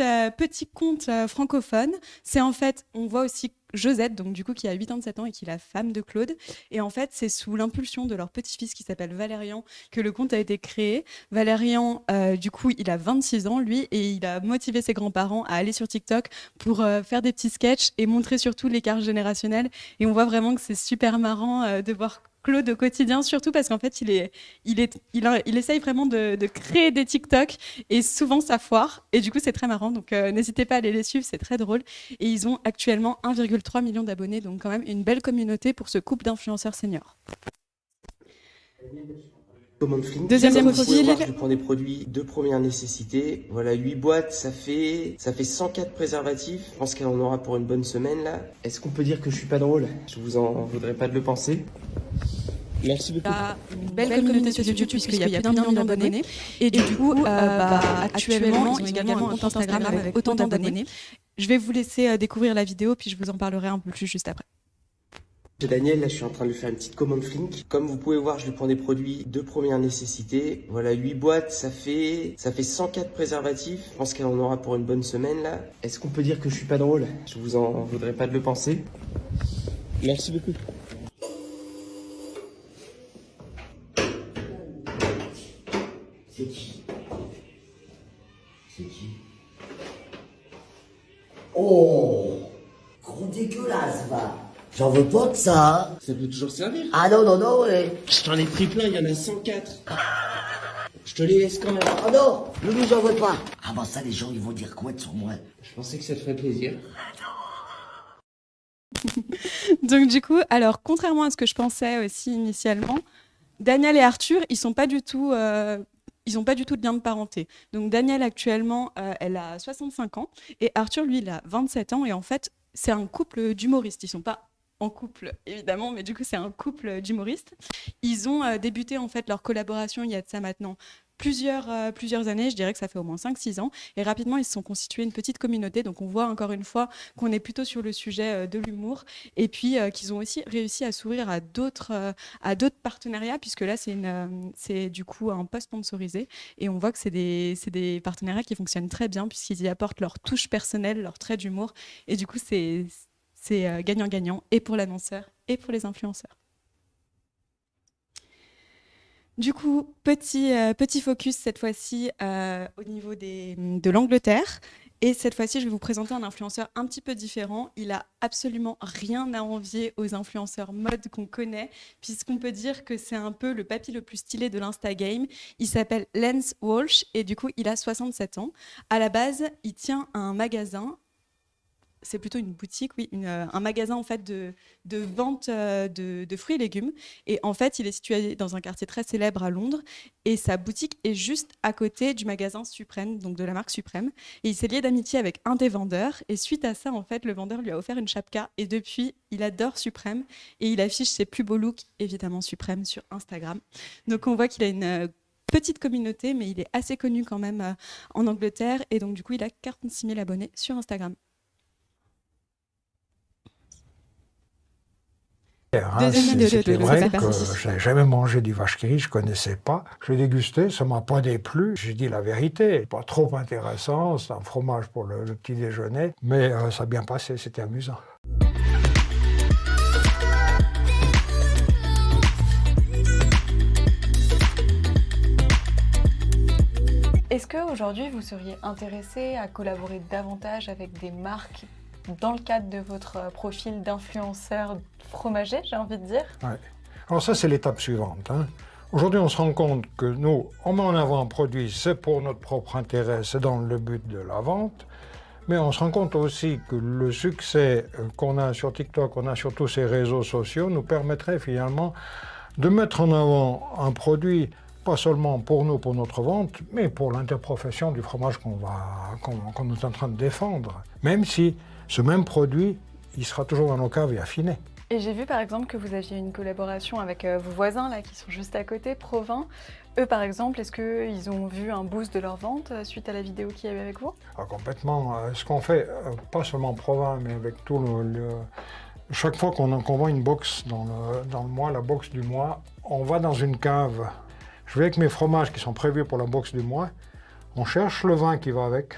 Speaker 11: conte francophone. C'est en fait, on voit aussi Josette, donc du coup qui a 87 ans et qui est la femme de Claude. Et en fait, c'est sous l'impulsion de leur petit-fils qui s'appelle Valérian que le conte a été créé. Valérian, du coup, il a 26 ans, lui, et il a motivé ses grands-parents à aller sur TikTok pour faire des petits sketchs et montrer surtout l'écart générationnel. Et on voit vraiment que c'est super marrant de voir Claude au quotidien, surtout parce qu'en fait, il essaye vraiment de créer des TikTok et souvent ça foire. Et du coup, c'est très marrant. Donc, n'hésitez pas à aller les suivre, c'est très drôle. Et ils ont actuellement 1,3 million d'abonnés, donc quand même une belle communauté pour ce couple d'influenceurs seniors. Deuxième profil.
Speaker 16: Je prends des produits de première nécessité. Voilà, 8 boîtes, ça fait 104 préservatifs. Je pense qu'elle en aura pour une bonne semaine là. Est-ce qu'on peut dire que je suis pas drôle? Je vous en voudrais pas de le penser. Merci beaucoup.
Speaker 11: Une belle communauté sur YouTube puisqu'il y a plus d'1 million d'abonnés. Et du coup, actuellement, ils ont également un compte Instagram avec autant d'abonnés. Je vais vous laisser découvrir la vidéo, puis je vous en parlerai un peu plus juste après.
Speaker 16: Chez Daniel, là je suis en train de lui faire une petite commande Flink. Comme vous pouvez voir, je lui prends des produits de première nécessité. Voilà, 8 boîtes, ça fait 104 préservatifs. Je pense qu'elle en aura pour une bonne semaine là. Est-ce qu'on peut dire que je suis pas drôle? Je vous en voudrais pas de le penser. Merci beaucoup.
Speaker 17: C'est qui? C'est qui? Oh, gros dégueulasse, va. J'en veux pas de ça. Hein.
Speaker 16: Ça peut toujours servir.
Speaker 17: Ah non, non, non, ouais.
Speaker 16: Je t'en ai pris plein, il y en a 104. Je te les laisse quand même.
Speaker 17: Oh non, ne nous en veux pas. Ah bah ça, les gens, ils vont dire quoi sur moi?
Speaker 16: Je pensais que ça te ferait plaisir.
Speaker 11: Donc du coup, alors contrairement à ce que je pensais aussi initialement, Daniel et Arthur, ils n'ont pas du tout de lien de parenté. Donc Daniel actuellement, elle a 65 ans et Arthur, lui, il a 27 ans et en fait, c'est un couple d'humoristes. Ils sont pas en couple évidemment, mais du coup c'est un couple d'humoristes. Ils ont débuté en fait leur collaboration il y a de ça maintenant plusieurs années, je dirais que ça fait au moins 5-6 ans, et rapidement ils se sont constitués une petite communauté, donc on voit encore une fois qu'on est plutôt sur le sujet de l'humour, et puis qu'ils ont aussi réussi à s'ouvrir à d'autres partenariats, puisque là c'est du coup un post sponsorisé, et on voit que c'est des partenariats qui fonctionnent très bien, puisqu'ils y apportent leur touche personnelle, leur trait d'humour, et du coup c'est gagnant-gagnant, et pour l'annonceur, et pour les influenceurs. Du coup, petit focus cette fois-ci au niveau de l'Angleterre. Et cette fois-ci, je vais vous présenter un influenceur un petit peu différent. Il a absolument rien à envier aux influenceurs mode qu'on connaît, puisqu'on peut dire que c'est un peu le papy le plus stylé de l'Instagame. Il s'appelle Lance Walsh et du coup, il a 67 ans. À la base, il tient un magasin. C'est plutôt une boutique, oui, un magasin en fait de vente de fruits et légumes. Et en fait, il est situé dans un quartier très célèbre à Londres. Et sa boutique est juste à côté du magasin Suprême, donc de la marque Suprême. Et il s'est lié d'amitié avec un des vendeurs. Et suite à ça, en fait, le vendeur lui a offert une chapka. Et depuis, il adore Suprême. Et il affiche ses plus beaux looks, évidemment Suprême, sur Instagram. Donc on voit qu'il a une petite communauté, mais il est assez connu quand même en Angleterre. Et donc du coup, il a 46 000 abonnés sur Instagram.
Speaker 12: C'était vrai que je n'avais jamais mangé du vache qui rit, je ne connaissais pas. J'ai dégusté, ça ne m'a pas déplu. J'ai dit la vérité, pas trop intéressant, c'est un fromage pour le petit déjeuner, mais ça a bien passé, c'était amusant.
Speaker 13: Est-ce qu'aujourd'hui, vous seriez intéressé à collaborer davantage avec des marques dans le cadre de votre profil d'influenceur fromager, j'ai envie de dire?
Speaker 12: Ouais. Alors ça, c'est l'étape suivante. Hein. Aujourd'hui, on se rend compte que nous, on met en avant un produit, c'est pour notre propre intérêt, c'est dans le but de la vente, mais on se rend compte aussi que le succès qu'on a sur TikTok, qu'on a sur tous ces réseaux sociaux, nous permettrait finalement de mettre en avant un produit, pas seulement pour nous, pour notre vente, mais pour l'interprofession du fromage qu'on est en train de défendre. Même si ce même produit, il sera toujours dans nos caves et affiné.
Speaker 13: Et j'ai vu par exemple que vous aviez une collaboration avec vos voisins là, qui sont juste à côté, Provins. Eux par exemple, est-ce qu'ils ont vu un boost de leur vente suite à la vidéo qu'il y avait avec vous?
Speaker 12: Ah, complètement. Ce qu'on fait, pas seulement Provins, mais avec tout chaque fois qu'on voit une box dans le mois, la box du mois, on va dans une cave. Je vais avec mes fromages qui sont prévus pour la box du mois, on cherche le vin qui va avec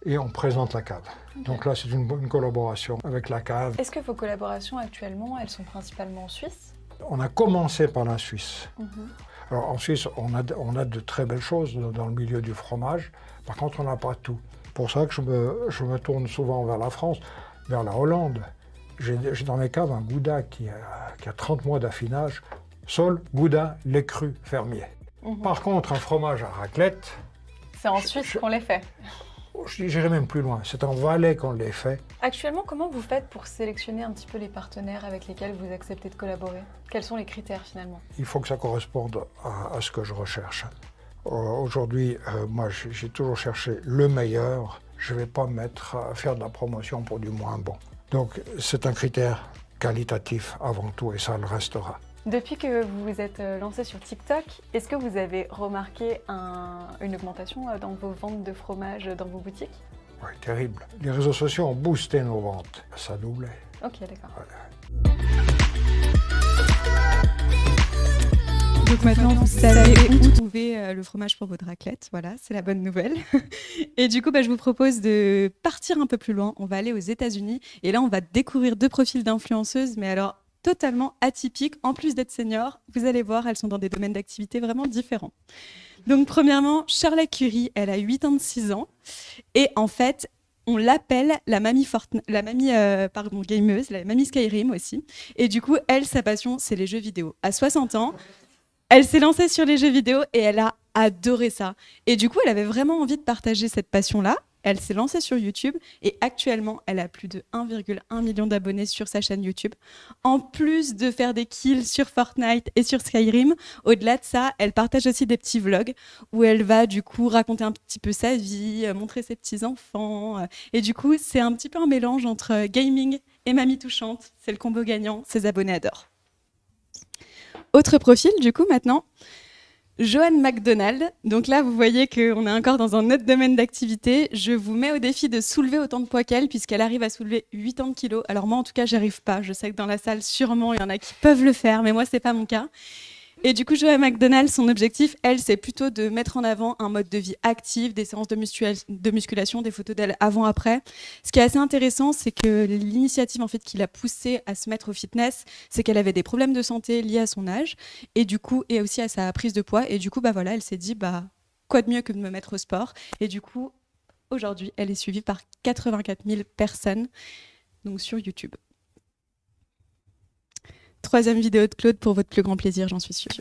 Speaker 12: et on présente la cave. Okay. Donc là, c'est une collaboration avec la cave.
Speaker 13: Est-ce que vos collaborations actuellement, elles sont principalement en Suisse?
Speaker 12: On a commencé par la Suisse. Alors en Suisse, on a de très belles choses dans le milieu du fromage. Par contre, on n'a pas tout. C'est pour ça que je me tourne souvent vers la France, vers la Hollande. J'ai dans mes caves un Gouda qui a 30 mois d'affinage. Saule, Gouda, lait cru, fermier. Par contre, un fromage à raclette...
Speaker 13: C'est en Suisse qu'on les fait.
Speaker 12: J'irai même plus loin, c'est en Valais qu'on les fait.
Speaker 13: Actuellement, comment vous faites pour sélectionner un petit peu les partenaires avec lesquels vous acceptez de collaborer? Quels sont les critères finalement?
Speaker 12: Il faut que ça corresponde à ce que je recherche. Aujourd'hui, moi j'ai toujours cherché le meilleur. Je ne vais pas me mettre à faire de la promotion pour du moins bon. Donc c'est un critère qualitatif avant tout et ça le restera.
Speaker 13: Depuis que vous vous êtes lancé sur TikTok, est-ce que vous avez remarqué une augmentation dans vos ventes de fromage dans vos boutiques?
Speaker 12: Oui, terrible. Les réseaux sociaux ont boosté nos ventes. Ça doublait.
Speaker 13: Ok, d'accord.
Speaker 12: Voilà.
Speaker 11: Donc maintenant, vous savez où trouver le fromage pour votre raclette. Voilà, c'est la bonne nouvelle. Et du coup, je vous propose de partir un peu plus loin. On va aller aux États-Unis. Et là, on va découvrir 2 profils d'influenceuses, mais alors totalement atypiques. En plus d'être seniors, vous allez voir, elles sont dans des domaines d'activité vraiment différents. Donc, premièrement, Charlotte Curie, elle a 86 ans. Et en fait, on l'appelle la mamie gameuse, la mamie Skyrim aussi. Et du coup, elle, sa passion, c'est les jeux vidéo. À 60 ans, elle s'est lancée sur les jeux vidéo et elle a adoré ça. Et du coup, elle avait vraiment envie de partager cette passion-là. Elle s'est lancée sur YouTube et actuellement, elle a plus de 1,1 million d'abonnés sur sa chaîne YouTube. En plus de faire des kills sur Fortnite et sur Skyrim, au-delà de ça, elle partage aussi des petits vlogs où elle va du coup raconter un petit peu sa vie, montrer ses petits-enfants. Et du coup, c'est un petit peu un mélange entre gaming et mamie touchante. C'est le combo gagnant, ses abonnés adorent. Autre profil, du coup, maintenant, Joanne McDonald. Donc là, vous voyez qu'on est encore dans un autre domaine d'activité. Je vous mets au défi de soulever autant de poids qu'elle, puisqu'elle arrive à soulever 80 kilos. Alors moi, en tout cas, j'y arrive pas. Je sais que dans la salle, sûrement, il y en a qui peuvent le faire, mais moi, c'est pas mon cas. Et du coup, Joanne McDonald, son objectif, elle, c'est plutôt de mettre en avant un mode de vie actif, des séances de musculation, des photos d'elle avant-après. Ce qui est assez intéressant, c'est que l'initiative en fait, qui l'a poussée à se mettre au fitness, c'est qu'elle avait des problèmes de santé liés à son âge et du coup, et aussi à sa prise de poids. Et du coup, voilà, elle s'est dit, quoi de mieux que de me mettre au sport? Et du coup, aujourd'hui, elle est suivie par 84 000 personnes donc sur YouTube. 3e vidéo de Claude pour votre plus grand plaisir, j'en suis sûre.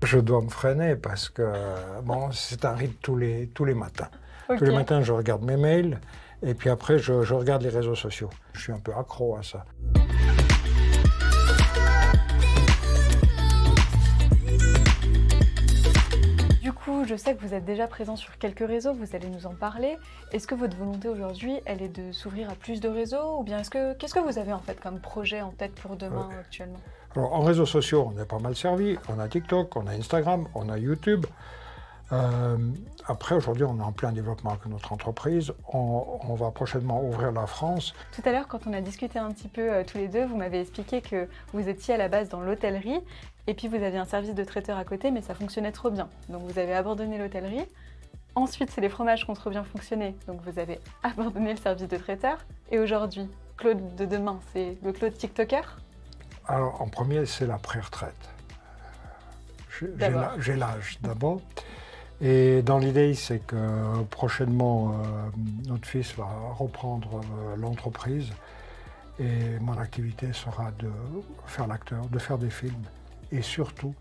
Speaker 12: Je dois me freiner parce que c'est un rythme tous les matins.
Speaker 13: Okay.
Speaker 12: Tous les matins, je regarde mes mails et puis après, je regarde les réseaux sociaux. Je suis un peu accro à ça.
Speaker 13: Du coup, je sais que vous êtes déjà présent sur quelques réseaux, vous allez nous en parler. Est-ce que votre volonté aujourd'hui, elle est de s'ouvrir à plus de réseaux ou bien qu'est-ce que vous avez en fait comme projet en tête pour demain actuellement? Alors,
Speaker 12: en réseaux sociaux, on est pas mal servi. On a TikTok, on a Instagram, on a YouTube. Après, aujourd'hui, on est en plein développement avec notre entreprise. On va prochainement ouvrir la France.
Speaker 13: Tout à l'heure, quand on a discuté un petit peu tous les deux, vous m'avez expliqué que vous étiez à la base dans l'hôtellerie et puis vous aviez un service de traiteur à côté, mais ça fonctionnait trop bien. Donc vous avez abandonné l'hôtellerie. Ensuite, c'est les fromages qui ont trop bien fonctionné. Donc vous avez abandonné le service de traiteur. Et aujourd'hui, Claude de demain, c'est le Claude TikToker?
Speaker 12: Alors, en premier, c'est la pré-retraite. J'ai l'âge d'abord. Et dans l'idée, c'est que prochainement, notre fils va reprendre l'entreprise et mon activité sera de faire l'acteur, de faire des films et surtout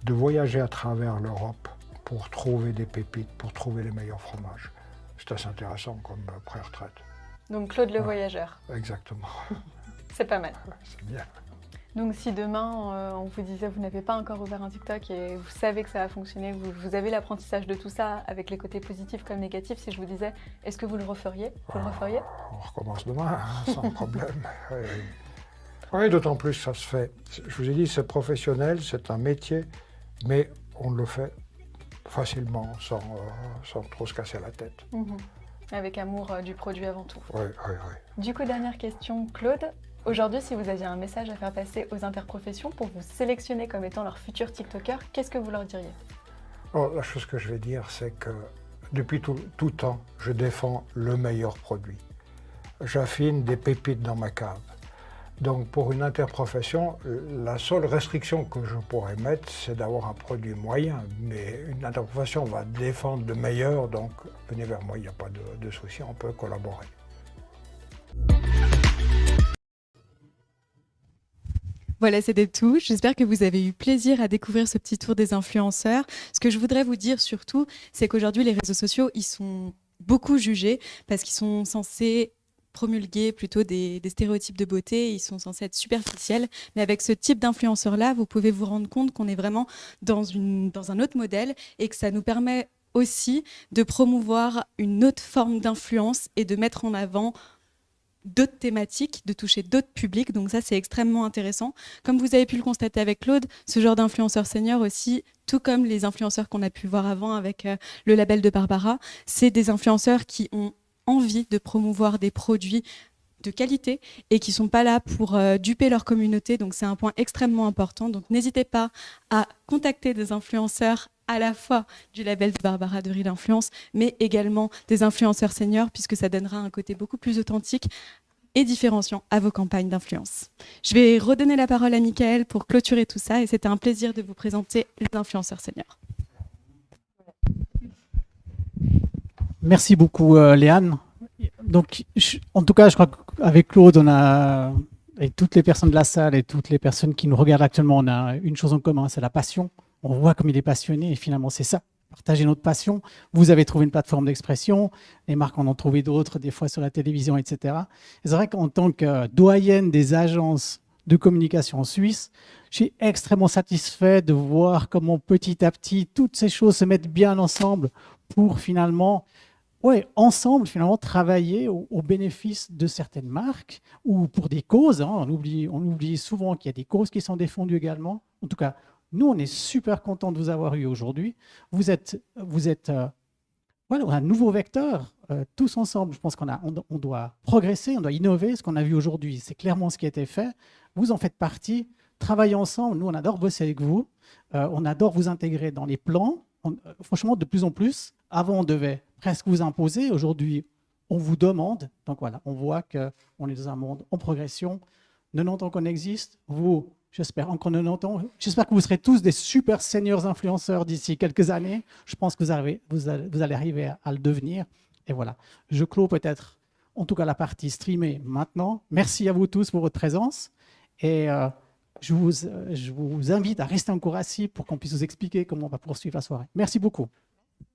Speaker 12: de voyager à travers l'Europe pour trouver des pépites, pour trouver les meilleurs fromages. C'est assez intéressant comme pré-retraite.
Speaker 13: Donc Claude le voyageur.
Speaker 12: Exactement.
Speaker 13: C'est pas mal.
Speaker 12: C'est bien.
Speaker 13: Donc si demain, on vous disait vous n'avez pas encore ouvert un TikTok et vous savez que ça va fonctionner, vous avez l'apprentissage de tout ça avec les côtés positifs comme négatifs, si je vous disais, est-ce que vous le referiez? Vous le referiez?
Speaker 12: On recommence demain, sans problème. Oui, d'autant plus ça se fait. Je vous ai dit, c'est professionnel, c'est un métier, mais on le fait facilement, sans trop se casser la tête.
Speaker 13: Mmh. Avec amour du produit avant tout.
Speaker 12: Oui.
Speaker 13: Du coup, dernière question, Claude. Aujourd'hui, si vous aviez un message à faire passer aux interprofessions pour vous sélectionner comme étant leur futur TikToker, qu'est-ce que vous leur diriez?
Speaker 12: Alors, la chose que je vais dire, c'est que depuis tout temps, je défends le meilleur produit. J'affine des pépites dans ma cave. Donc pour une interprofession, la seule restriction que je pourrais mettre, c'est d'avoir un produit moyen. Mais une interprofession va défendre le meilleur, donc venez vers moi, il n'y a pas de souci, on peut collaborer.
Speaker 11: Voilà, c'était tout. J'espère que vous avez eu plaisir à découvrir ce petit tour des influenceurs. Ce que je voudrais vous dire surtout, c'est qu'aujourd'hui, les réseaux sociaux, ils sont beaucoup jugés parce qu'ils sont censés promulguer plutôt des stéréotypes de beauté, ils sont censés être superficiels. Mais avec ce type d'influenceurs-là, vous pouvez vous rendre compte qu'on est vraiment dans un autre modèle et que ça nous permet aussi de promouvoir une autre forme d'influence et de mettre en avant d'autres thématiques, de toucher d'autres publics. Donc ça, c'est extrêmement intéressant. Comme vous avez pu le constater avec Claude, ce genre d'influenceurs seniors aussi, tout comme les influenceurs qu'on a pu voir avant avec le label de Barbara, c'est des influenceurs qui ont envie de promouvoir des produits de qualité et qui ne sont pas là pour duper leur communauté. Donc c'est un point extrêmement important. Donc n'hésitez pas à contacter des influenceurs à la fois du label de Barbara de Real Influence, mais également des influenceurs seniors, puisque ça donnera un côté beaucoup plus authentique et différenciant à vos campagnes d'influence. Je vais redonner la parole à Mickaël pour clôturer tout ça, et c'était un plaisir de vous présenter les influenceurs seniors.
Speaker 8: Merci beaucoup, Léane. Donc, en tout cas, je crois qu'avec Claude, et toutes les personnes de la salle et toutes les personnes qui nous regardent actuellement, on a une chose en commun, c'est la passion. On voit comme il est passionné et finalement, c'est ça, partager notre passion. Vous avez trouvé une plateforme d'expression, les marques en ont trouvé d'autres, des fois sur la télévision, etc. Et c'est vrai qu'en tant que doyenne des agences de communication en Suisse, je suis extrêmement satisfait de voir comment petit à petit, toutes ces choses se mettent bien ensemble pour finalement... ensemble, finalement, travailler au bénéfice de certaines marques ou pour des causes. On oublie souvent qu'il y a des causes qui sont défendues également. En tout cas, nous, on est super contents de vous avoir eu aujourd'hui. Vous êtes un nouveau vecteur, tous ensemble. Je pense on doit progresser, on doit innover. Ce qu'on a vu aujourd'hui, c'est clairement ce qui a été fait. Vous en faites partie. Travaillez ensemble. Nous, on adore bosser avec vous. On adore vous intégrer dans les plans. Franchement, de plus en plus. Avant, on devait presque vous imposer. Aujourd'hui, on vous demande. Donc voilà, on voit qu'on est dans un monde en progression. 90 ans qu'on existe. Vous, j'espère encore 90 ans. J'espère que vous serez tous des super seniors influenceurs d'ici quelques années. Je pense que vous allez arriver à le devenir. Et voilà, je clôt peut-être, en tout cas, la partie streamée maintenant. Merci à vous tous pour votre présence. Et je vous invite à rester encore assis pour qu'on puisse vous expliquer comment on va poursuivre la soirée. Merci beaucoup.